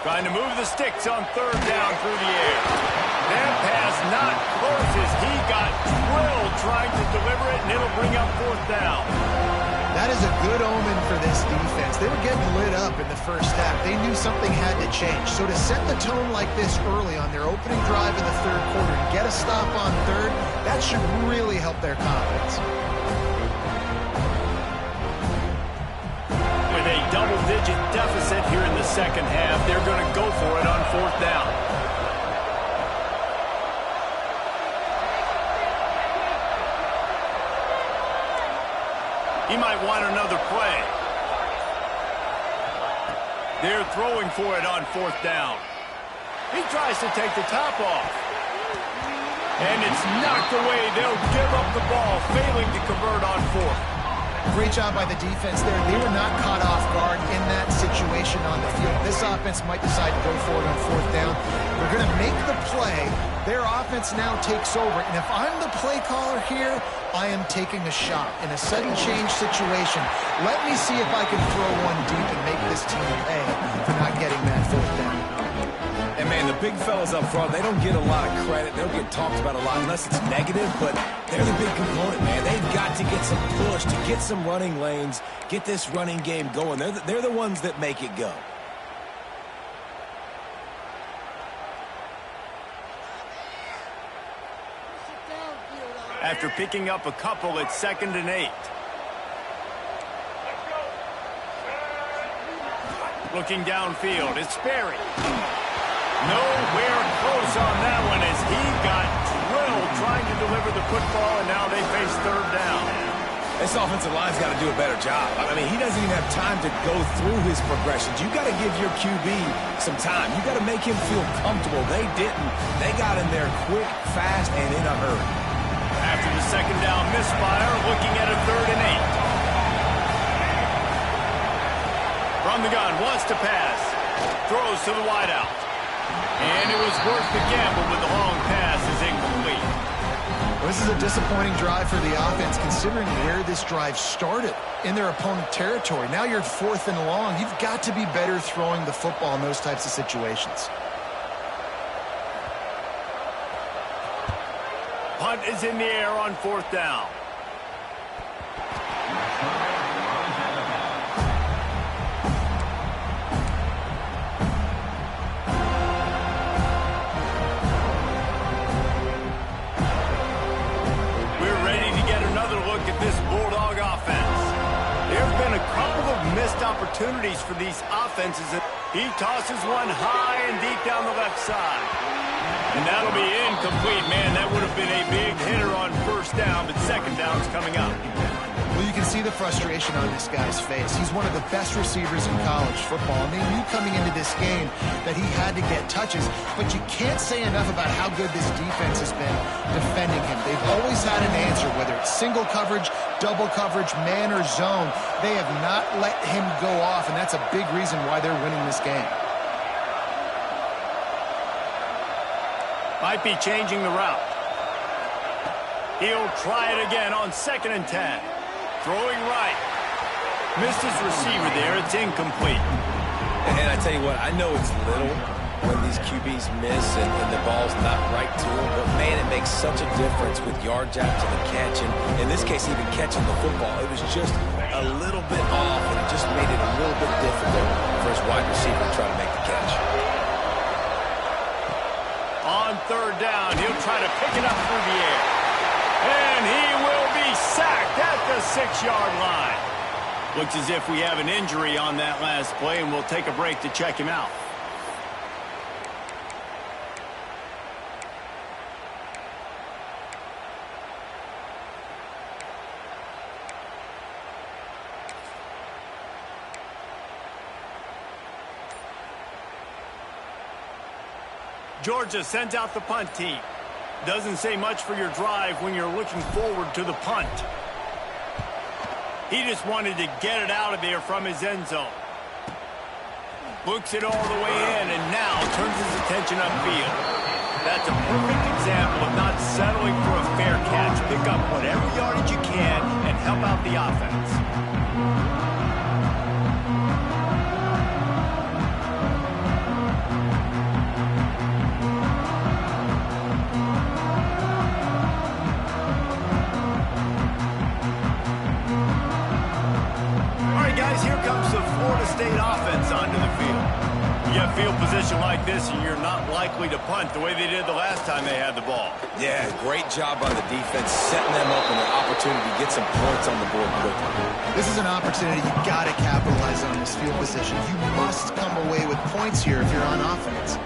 Trying to move the sticks on third down through the air. That pass not close as he got drilled trying to deliver it, and it'll bring up fourth down. That is a good omen for this defense. They were getting lit up in the first half. They knew something had to change. So to set the tone like this early on their opening drive in the third quarter and get a stop on third, that should really help their confidence. With a double-digit deficit here in the second half, they're going to go for it on fourth down. He might want another play. They're throwing for it on fourth down. He tries to take the top off. And it's knocked away. They'll give up the ball, failing to convert on fourth. Great job by the defense there. They were not caught off guard in that situation on the field. This offense might decide to go for it on fourth down. They're going to make the play. Their offense now takes over. And if I'm the play caller here, I am taking a shot. In a sudden change situation, let me see if I can throw one deep and make this team pay for not getting that fourth down. And, man, the big fellas up front, they don't get a lot of credit. They don't get talked about a lot unless it's negative, but they're the big component, man. They've got to get some push, to get some running lanes, get this running game going. They're the ones that make it go. After picking up a couple, it's 2nd and 8. Looking downfield, it's Sperry. Nowhere close on that one as he got drilled trying to deliver the football, and now they face third down. This offensive line's got to do a better job. I mean, he doesn't even have time to go through his progressions. You got to give your QB some time. You got to make him feel comfortable. They didn't. They got in there quick, fast, and in a hurry. After the second down misfire, looking at a 3rd and 8. From the gun, wants to pass. Throws to the wideout. And it was worth the gamble, but the long pass is incomplete. Well, this is a disappointing drive for the offense, considering where this drive started, in their opponent territory. Now you're 4th and long. You've got to be better throwing the football in those types of situations. Punt is in the air on 4th down. This Bulldog offense. There have been a couple of missed opportunities for these offenses. He tosses one high and deep down the left side. And that'll be incomplete. Man, that would have been a big hitter on first down, but second down's coming up. Well, you can see the frustration on this guy's face. He's one of the best receivers in college football, and they knew coming into this game that he had to get touches, but you can't say enough about how good this defense has been defending him. They've always had an answer, whether it's single coverage, double coverage, man or zone. They have not let him go off, and that's a big reason why they're winning this game. Might be changing the route. He'll try it again on 2nd and 10. Throwing right. Missed his receiver there. It's incomplete. And I tell you what, I know it's little when these QBs miss and the ball's not right to them, but, man, it makes such a difference with yards after the catch. And in this case, even catching the football, it was just a little bit off, and it just made it a little bit difficult for his wide receiver to try to make the catch. On 3rd down, he'll try to pick it up through the air. And he will be sacked at the 6-yard line. Looks as if we have an injury on that last play, and we'll take a break to check him out. Georgia sends out the punt team. Doesn't say much for your drive when you're looking forward to the punt. He just wanted to get it out of there from his end zone. Books it all the way in and now turns his attention upfield. That's a perfect example of not settling for a fair catch. Pick up whatever yardage you can and help out the offense. State offense onto the field. You get field position like this, and you're not likely to punt the way they did the last time they had the ball. Yeah, great job by the defense, setting them up with an opportunity to get some points on the board quickly. This is an opportunity you've got to capitalize on this field position. You must come away with points here if you're on offense.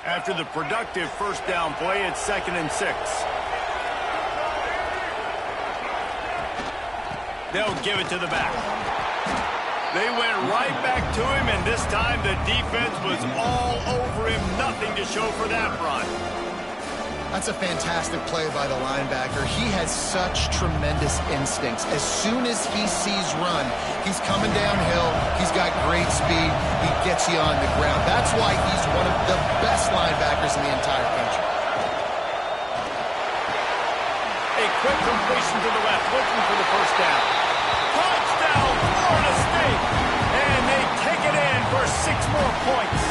After the productive first down play, it's 2nd and 6. They'll give it to the back. They went right back to him, and this time the defense was all over him. Nothing to show for that run. That's a fantastic play by the linebacker. He has such tremendous instincts. As soon as he sees run, he's coming downhill. He's got great speed. He gets you on the ground. That's why he's one of the best linebackers in the entire country. A quick completion to the left, looking for the first down. Touchdown, Florida State! And they take it in for 6 more points.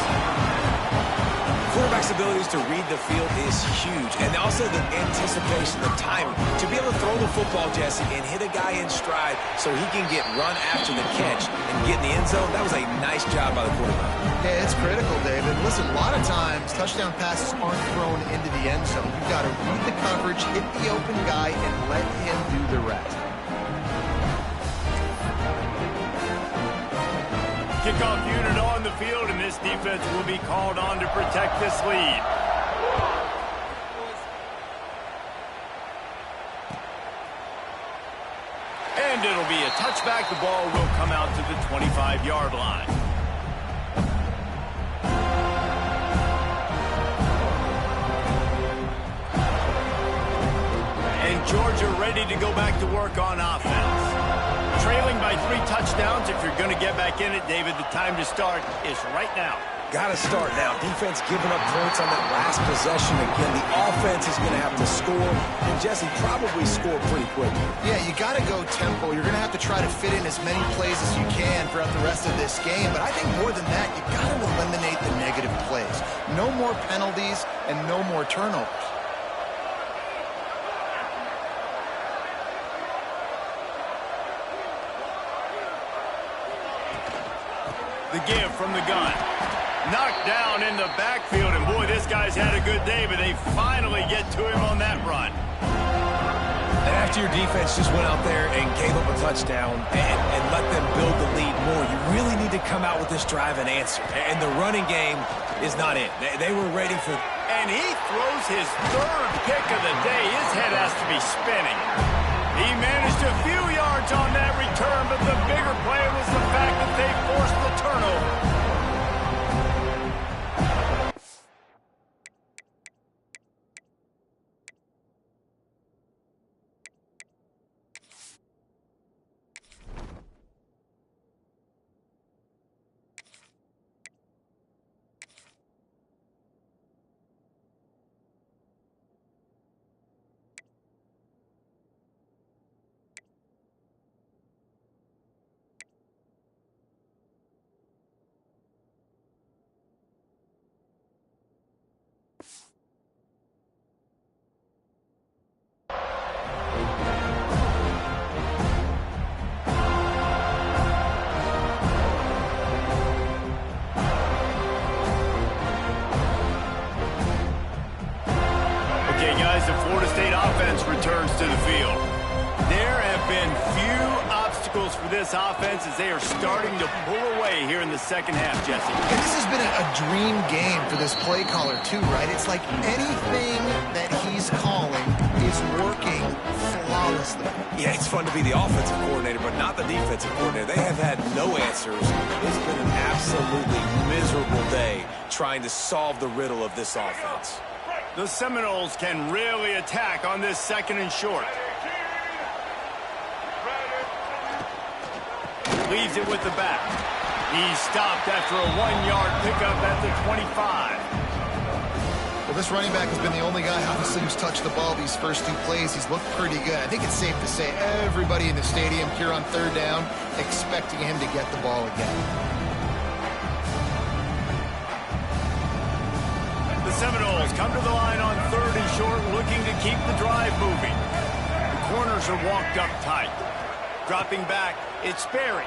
Quarterback's abilities to read the field is huge, and also the anticipation, the timing. To be able to throw the football, Jesse, and hit a guy in stride so he can get run after the catch and get in the end zone, that was a nice job by the quarterback. Yeah, it's critical, David. Listen, a lot of times, touchdown passes aren't thrown into the end zone. You've got to read the coverage, hit the open guy, and let him do the rest. Kickoff unit on the field, and this defense will be called on to protect this lead. And it'll be a touchback. The ball will come out to the 25-yard line. And Georgia ready to go back to work on offense. Trailing by 3 touchdowns. If you're going to get back in it, David, the time to start is right now. Got to start now. Defense giving up points on that last possession. Again, the offense is going to have to score. And Jesse probably score pretty quickly. Yeah, you got to go tempo. You're going to have to try to fit in as many plays as you can throughout the rest of this game. But I think more than that, you got to eliminate the negative plays. No more penalties and no more turnovers. The give from the gun. Knocked down in the backfield, and boy, this guy's had a good day, but they finally get to him on that run. And after your defense just went out there and gave up a touchdown and let them build the lead more, you really need to come out with this drive and answer. And the running game is not it. They were ready for... And he throws his 3rd pick of the day. His head has to be spinning. He managed a few yards on that return, but the bigger play was the fact that they forced the turnover. Guys, the Florida State offense returns to the field. There have been few obstacles for this offense as they are starting to pull away here in the second half, Jesse. And this has been a dream game for this play caller, too, right? It's like anything that he's calling is working flawlessly. Yeah, it's fun to be the offensive coordinator, but not the defensive coordinator. They have had no answers. It's been an absolutely miserable day trying to solve the riddle of this offense. The Seminoles can really attack on this 2nd and short. Leaves it with the back. He's stopped after a 1-yard pickup at the 25. Well, this running back has been the only guy, obviously, who's touched the ball these first 2 plays. He's looked pretty good. I think it's safe to say everybody in the stadium here on third down expecting him to get the ball again. The Seminoles come to the line on 3rd and short, looking to keep the drive moving. The corners are walked up tight. Dropping back, it's Berry.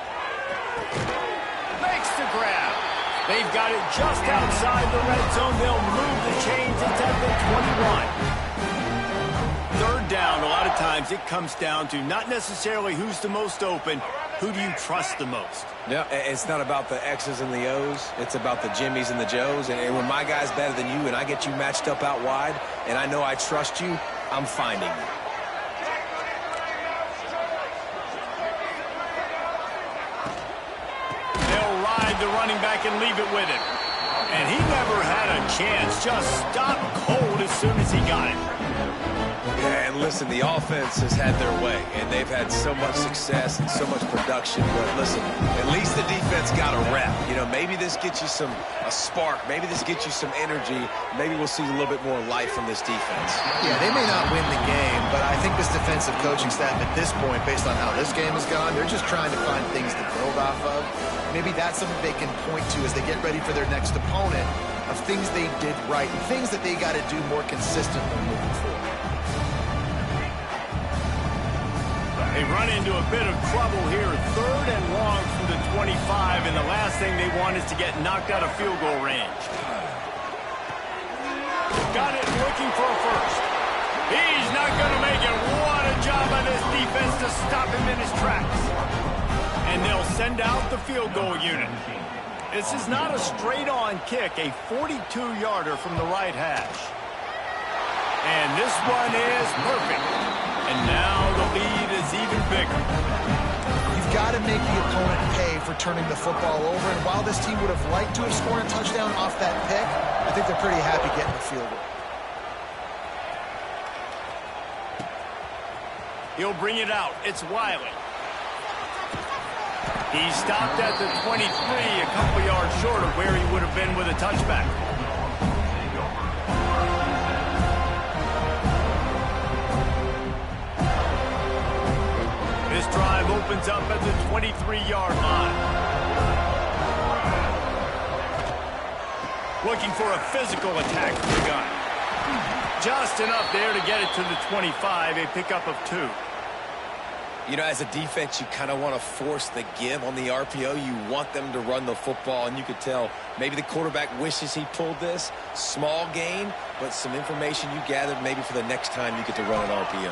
Makes the grab. They've got it just outside the red zone. They'll move the chains at the 21. 3rd down, a lot of times it comes down to not necessarily who's the most open, who do you trust the most? Yeah, it's not about the X's and the O's. It's about the Jimmies and the Joes. And when my guy's better than you and I get you matched up out wide and I know I trust you, I'm finding you. The running back and leave it with him. And he never had a chance. Just stopped cold as soon as he got it. Yeah, and listen, the offense has had their way, and they've had so much success and so much production. But listen, at least the defense got a rep. You know, maybe this gets you a spark. Maybe this gets you some energy. Maybe we'll see a little bit more life from this defense. Yeah, they may not win the game, but I think this defensive coaching staff at this point, based on how this game has gone, they're just trying to find things to build off of. Maybe that's something they can point to as they get ready for their next opponent, of things they did right and things that they got to do more consistently moving forward. They run into a bit of trouble here. 3rd and long from the 25, and the last thing they want is to get knocked out of field goal range. Got it, looking for a first. He's not going to make it. What a job by this defense to stop him in his tracks. And they'll send out the field goal unit. This is not a straight-on kick, a 42-yarder from the right hash. And this one is perfect. And now the lead is even bigger. You've got to make the opponent pay for turning the football over. And while this team would have liked to have scored a touchdown off that pick, I think they're pretty happy getting the field goal. He'll bring it out. It's Wiley. He stopped at the 23, a couple yards short of where he would have been with a touchback. This drive opens up at the 23-yard line. Looking for a physical attack from the gun. Just enough there to get it to the 25, a pickup of 2. You know, as a defense, you kind of want to force the give on the RPO. You want them to run the football, and you could tell maybe the quarterback wishes he pulled this. Small gain, but some information you gathered maybe for the next time you get to run an RPO.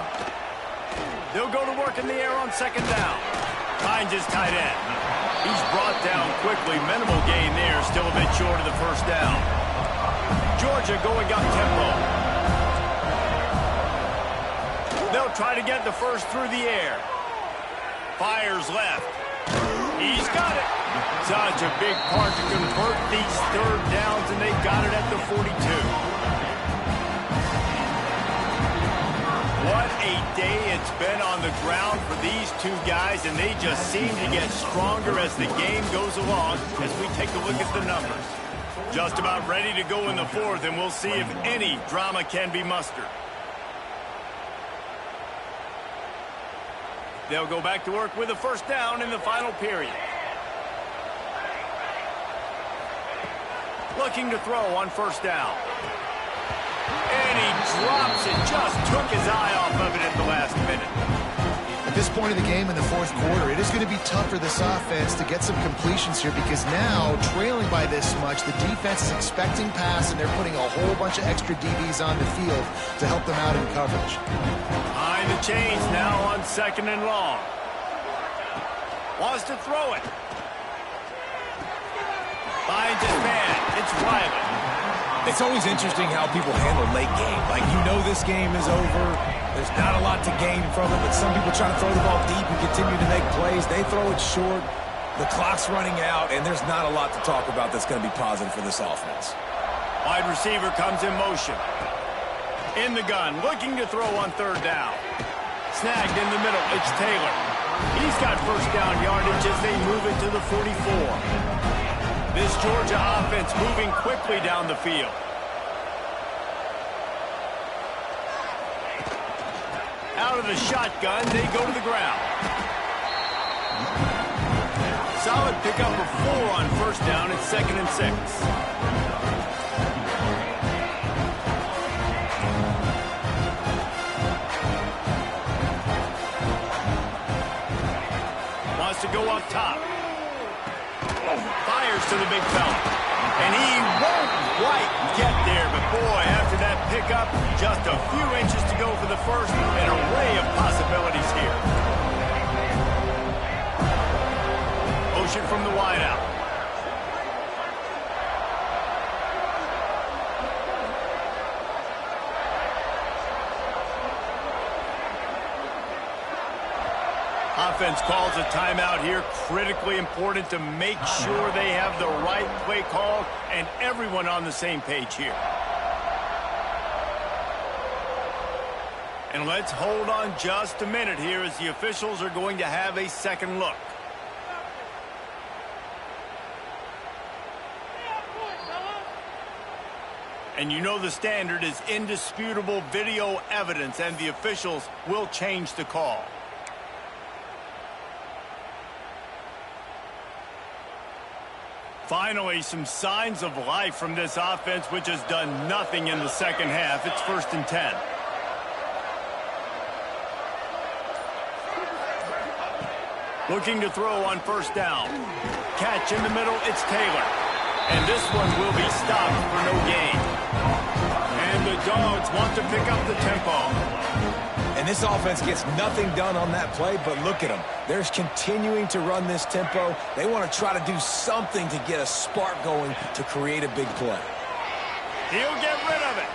They'll go to work in the air on 2nd down. Finds his tight end. He's brought down quickly. Minimal gain there, still a bit short of the first down. Georgia going up tempo. They'll try to get the first through the air. Fires left. He's got it. Such a big part to convert these 3rd downs, and they've got it at the 42. What a day it's been on the ground for these 2 guys, and they just seem to get stronger as the game goes along as we take a look at the numbers. Just about ready to go in the 4th, and we'll see if any drama can be mustered. They'll go back to work with a first down in the final period. Looking to throw on first down. And he drops it. Just took his eye off of it at the last minute. At this point of the game in the 4th quarter, it is going to be tough for this offense to get some completions here because now, trailing by this much, the defense is expecting pass, and they're putting a whole bunch of extra DBs on the field to help them out in coverage. Behind the chains now on 2nd and long. Wants to throw it. Finds his man. It's Wiley. It's always interesting how people handle late game. Like, you know this game is over. There's not a lot to gain from it, but some people try to throw the ball deep and continue to make plays. They throw it short. The clock's running out, and there's not a lot to talk about that's going to be positive for this offense. Wide receiver comes in motion. In the gun, looking to throw on 3rd down. Snagged in the middle, it's Taylor. He's got first down yardage as they move it to the 44. This Georgia offense moving quickly down the field. out of the shotgun. They go to the ground. Solid pickup of 4 on first down. It's 2nd and 6. Wants to go up top. Fires to the big fella. And he won't quite get there. But, boy, after that pickup, just a few inches to go for the first. An array of possibilities here. Motion from the wideout. Offense calls a timeout here. Critically important to make sure they have the right play call and everyone on the same page here. And let's hold on just a minute here as the officials are going to have a second look. And you know the standard is indisputable video evidence, and the officials will change the call. Finally, some signs of life from this offense, which has done nothing in the second half. It's 1st and 10. Looking to throw on first down. Catch in the middle, it's Taylor. And this one will be stopped for no gain. And the Dogs want to pick up the tempo. And this offense gets nothing done on that play, but look at them. They're continuing to run this tempo. They want to try to do something to get a spark going to create a big play. He'll get rid of it.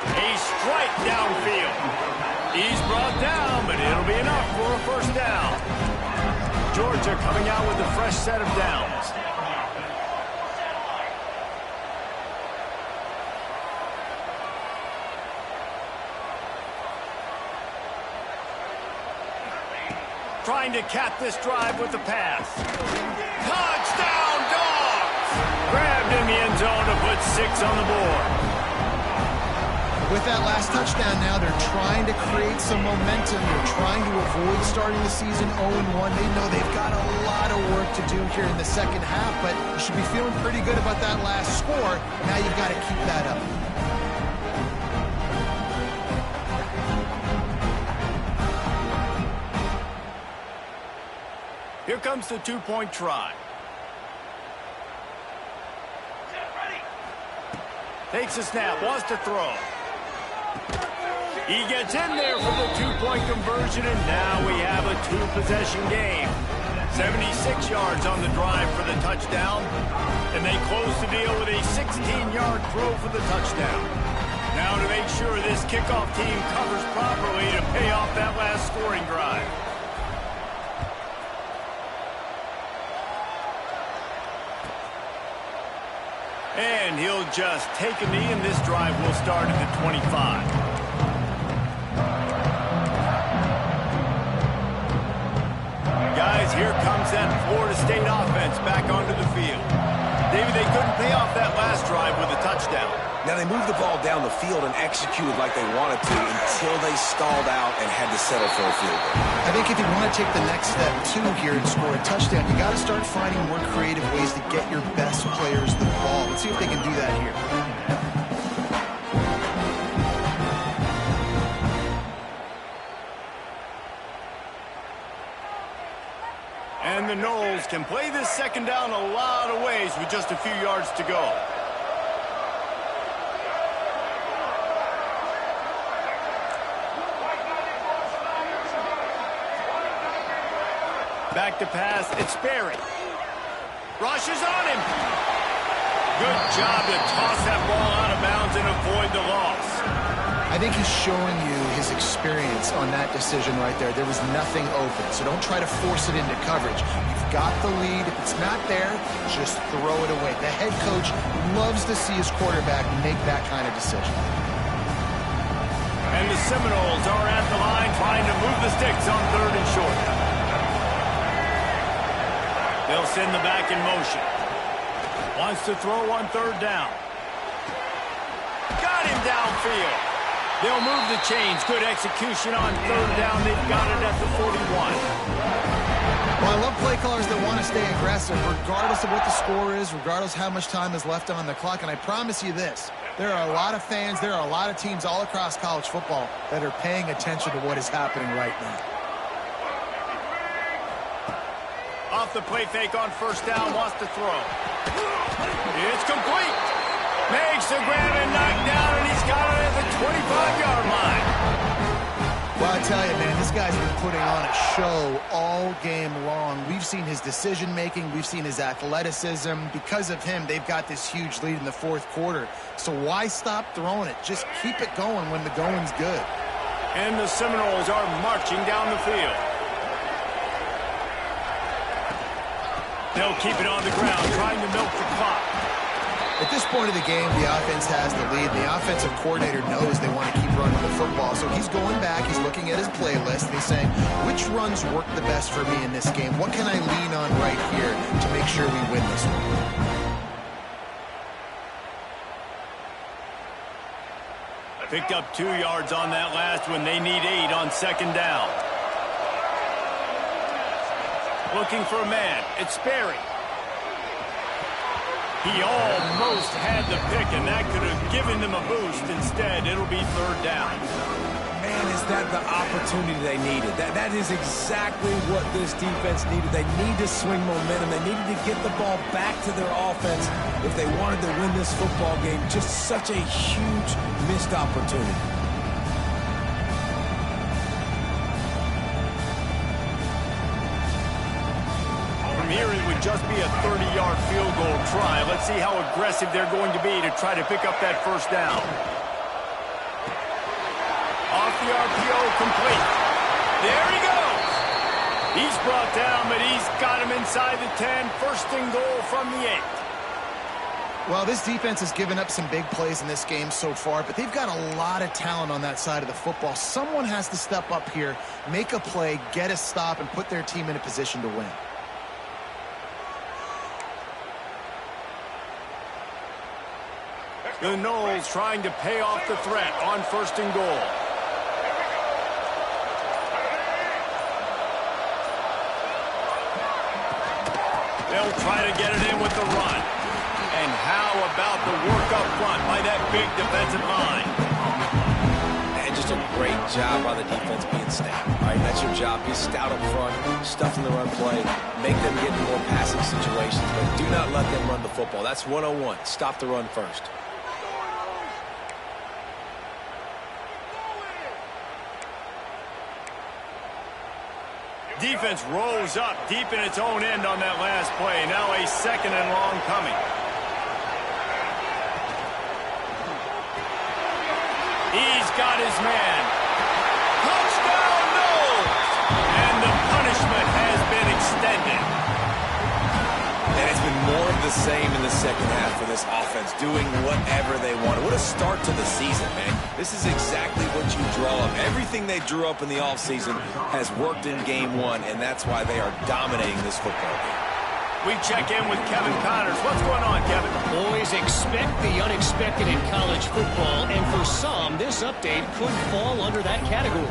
A strike downfield. He's brought down, but it'll be enough for a first down. Georgia coming out with a fresh set of downs. Trying to cap this drive with the pass. Touchdown, Dogs! Grabbed in the end zone to put 6 on the board. With that last touchdown now, they're trying to create some momentum. They're trying to avoid starting the season 0-1. They know they've got a lot of work to do here in the second half, but you should be feeling pretty good about that last score. Now you've got to keep that up. Here comes the two-point try. Takes a snap, wants to throw. He gets in there for the two-point conversion, and now we have a two-possession game. 76 yards on the drive for the touchdown, and they close the deal with a 16-yard throw for the touchdown. Now to make sure this kickoff team covers properly to pay off that last scoring drive. And he'll just take a knee, and this drive will start at the 25. Guys, here comes that Florida State offense back onto the field. David, they couldn't pay off that last drive with a touchdown. Now, they moved the ball down the field and executed like they wanted to until they stalled out and had to settle for a field goal. I think if you want to take the next step, too, here and score a touchdown, you got to start finding more creative ways to get your best players the ball. Let's see if they can do that here. And the Noles can play this second down a lot of ways with just a few yards to go. Back to pass, it's Berry. Rushes on him. Good job to toss that ball out of bounds and avoid the loss. I think he's showing you his experience on that decision right there. There was nothing open, so don't try to force it into coverage. You've got the lead. If it's not there, just throw it away. The head coach loves to see his quarterback make that kind of decision. And the Seminoles are at the line trying to move the sticks on 3rd and short. They'll send the back in motion. Wants to throw on 3rd down. Got him downfield. They'll move the chains. Good execution on third down. They've got it at the 41. Well, I love play callers that want to stay aggressive, regardless of what the score is, regardless how much time is left on the clock. And I promise you this, there are a lot of fans, there are a lot of teams all across college football that are paying attention to what is happening right now. Off the play fake on first down, wants to throw. It's complete. Makes the grab and knock down, and he's got it at the 25-yard line. Well, I tell you, man, this guy's been putting on a show all game long. We've seen his decision-making. We've seen his athleticism. Because of him, they've got this huge lead in the fourth quarter. So why stop throwing it? Just keep it going when the going's good. And the Seminoles are marching down the field. They'll keep it on the ground, trying to milk the clock. At this point of the game, the offense has the lead. The offensive coordinator knows they want to keep running the football. So he's going back, he's looking at his playlist, and he's saying, which runs work the best for me in this game? What can I lean on right here to make sure we win this one? Picked up 2 yards on that last one. They need 8 on second down. Looking for a man. It's Sperry. He almost had the pick, and that could have given them a boost. Instead, it'll be third down. Man, is that the opportunity they needed? That is exactly what this defense needed. They need to swing momentum. They needed to get the ball back to their offense if they wanted to win this football game. Just such a huge missed opportunity. Here it would just be a 30-yard field goal try. Let's see how aggressive they're going to be to try to pick up that first down. Off the RPO, complete. There he goes. He's brought down, but he's got him inside the 10. First and goal from the 8. Well, this defense has given up some big plays in this game so far, but they've got a lot of talent on that side of the football. Someone has to step up here, make a play, get a stop, and put their team in a position to win. The Noles trying to pay off the threat on first and goal. They'll try to get it in with the run. And how about the work up front by that big defensive line? And just a great job by the defense being stout. All right, that's your job. Be stout up front, stuff in the run play, make them get in more passing situations, but do not let them run the football. That's 101. Stop the run first. Defense rolls up deep in its own end on that last play. Now a second and long coming. He's got his man. Touchdown, Noles! And the punishment has been extended. And it's been more of the same in the second half for this offense, doing whatever they wanted. What a start to the season, man. This is exactly what you draw up. Everything they drew up in the offseason has worked in game one, and that's why they are dominating this football game. We check in with Kevin Connors. What's going on, Kevin? Boys, expect the unexpected in college football, and for some, this update could fall under that category.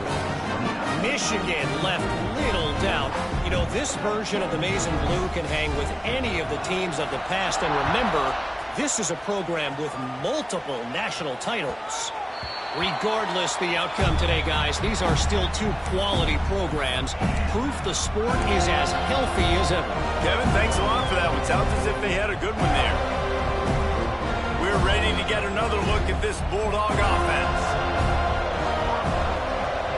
Michigan left little doubt. You know, this version of the Maize and Blue can hang with any of the teams of the past, and remember, this is a program with multiple national titles. Regardless the outcome today, guys, these are still two quality programs. Proof the sport is as healthy as ever. Kevin, thanks a lot for that one. Sounds as if they had a good one there. We're ready to get another look at this Bulldog offense.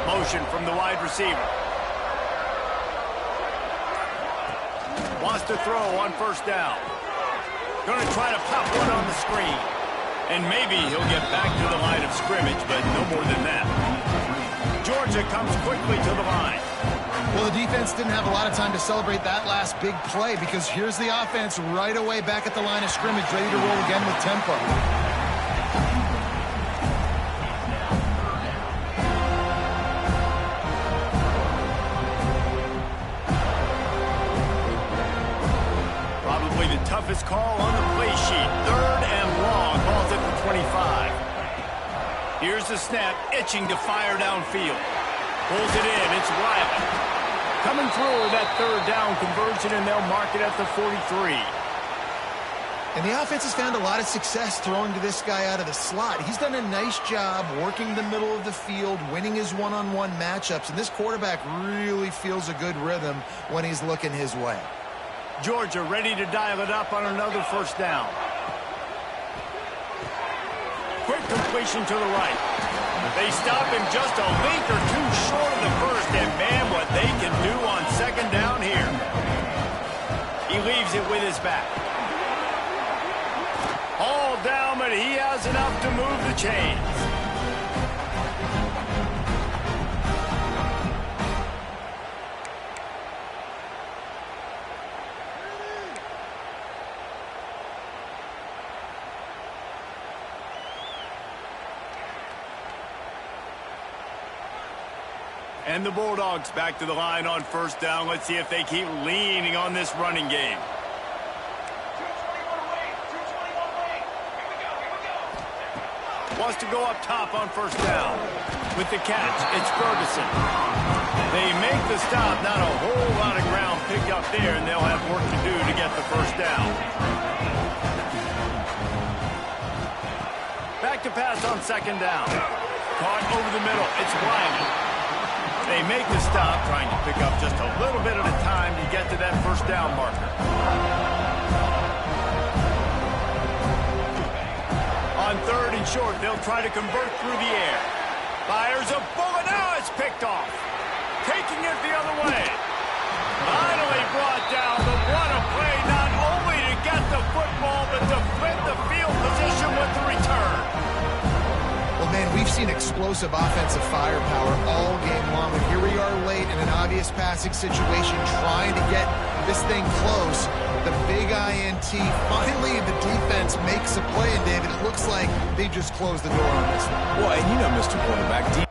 Motion from the wide receiver. Wants to throw on first down. Going to try to pop one on the screen. And maybe he'll get back to the line of scrimmage, but no more than that. Georgia comes quickly to the line. Well, the defense didn't have a lot of time to celebrate that last big play because here's the offense right away back at the line of scrimmage, ready to roll again with tempo. Probably the toughest call on the play sheet. Third and long. Ball's at the 25. Here's the snap, itching to fire downfield. Pulls it in, it's Wiley. Coming through with that third down conversion, and they'll mark it at the 43. And the offense has found a lot of success throwing to this guy out of the slot. He's done a nice job working the middle of the field, winning his one-on-one matchups, and this quarterback really feels a good rhythm when he's looking his way. Georgia ready to dial it up on another first down. Quick completion to the right. They stop him just a link or two short of the first, and man, what they can do on second down here. He leaves it with his back. All down, but he has enough to move the chains. And the Bulldogs back to the line on first down. Let's see if they keep leaning on this running game. Wants to go up top on first down. With the catch, it's Ferguson. They make the stop. Not a whole lot of ground picked up there, and they'll have work to do to get the first down. Back to pass on second down. Caught over the middle. It's Wiley. They make the stop, trying to pick up just a little bit at a time to get to that first down marker. On third and short, they'll try to convert through the air. Fires a bullet. Now it's picked off. Taking it the other way. Finally brought down, but what a play, not only to get the football, but to flip the field position with the return. Well, man, we've seen explosive offensive firepower all game long, and here we are late in an obvious passing situation trying to get this thing close. The big INT, finally the defense makes a play, and David, it looks like they just closed the door on this one. Well, and you know, Mr. Quarterback,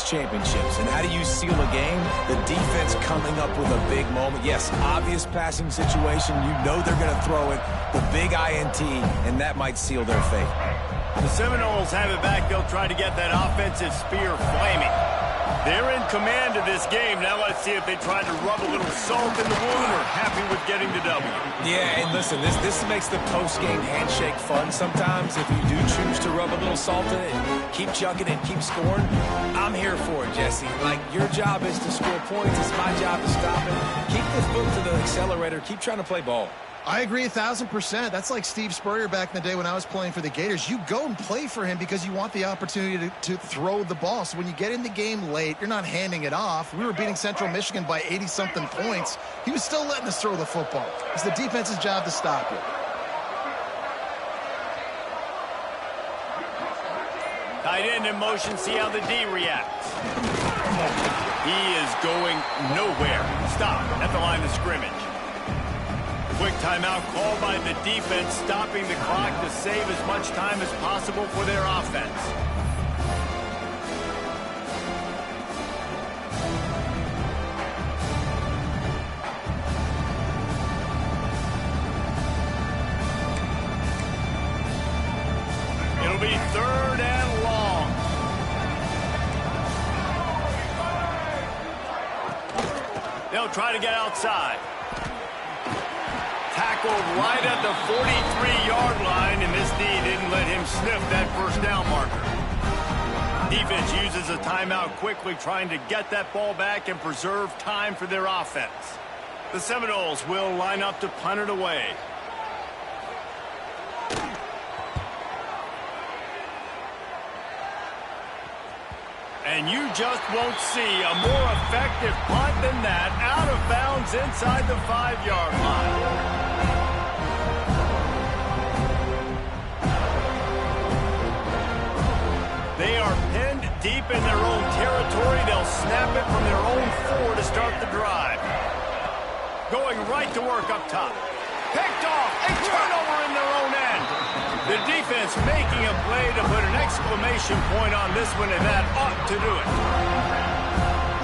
championships. And how do you seal a game? The defense coming up with a big moment. Yes, obvious passing situation. You know they're going to throw it. The big INT, and that might seal their fate. The Seminoles have it back. They'll try to get that offensive spear flaming. They're in command of this game. Now let's see if they try to rub a little salt in the wound or happy with getting the W. Yeah, and listen, this makes the post-game handshake fun sometimes. If you do choose to rub a little salt in it and keep chugging and keep scoring, I'm here for it, Jesse. Like, your job is to score points. It's my job to stop it. Keep the foot to the accelerator. Keep trying to play ball. I agree 1,000%. That's like Steve Spurrier back in the day when I was playing for the Gators. You go and play for him because you want the opportunity to throw the ball. So when you get in the game late, you're not handing it off. We were beating Central Michigan by 80-something points. He was still letting us throw the football. It's the defense's job to stop it. Tight end in motion. See how the D reacts. He is going nowhere. Stop at the line of scrimmage. Quick timeout called by the defense, stopping the clock to save as much time as possible for their offense. It'll be third and long. They'll try to get outside. Tackled right at the 43-yard line, and this D didn't let him sniff that first down marker. Defense uses a timeout quickly, trying to get that ball back and preserve time for their offense. The Seminoles will line up to punt it away. And you just won't see a more effective punt than that, out of bounds inside the 5-yard line. territory. They'll snap it from their own 4 to start the drive. Going right to work up top. Picked off. A turnover in their own end. The defense making a play to put an exclamation point on this one, and that ought to do it.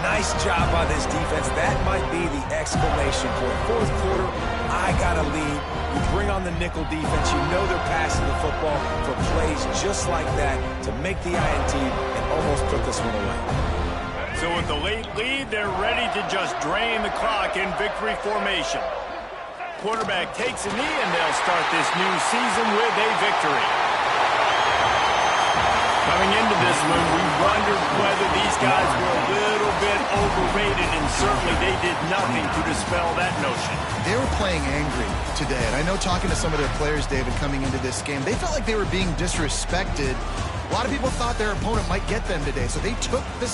Nice job by this defense. That might be the exclamation point. Fourth quarter, I got a lead. You bring on the nickel defense. You know they're passing the football for plays just like that to make the INT and almost put this one away. So with the late lead, they're ready to just drain the clock in victory formation. Quarterback takes a knee, and they'll start this new season with a victory. Coming into this one, we wondered whether these guys were a little bit overrated, and certainly they did nothing to dispel that notion. They were playing angry today, and I know talking to some of their players, David, coming into this game, they felt like they were being disrespected. A lot of people thought their opponent might get them today, so they took this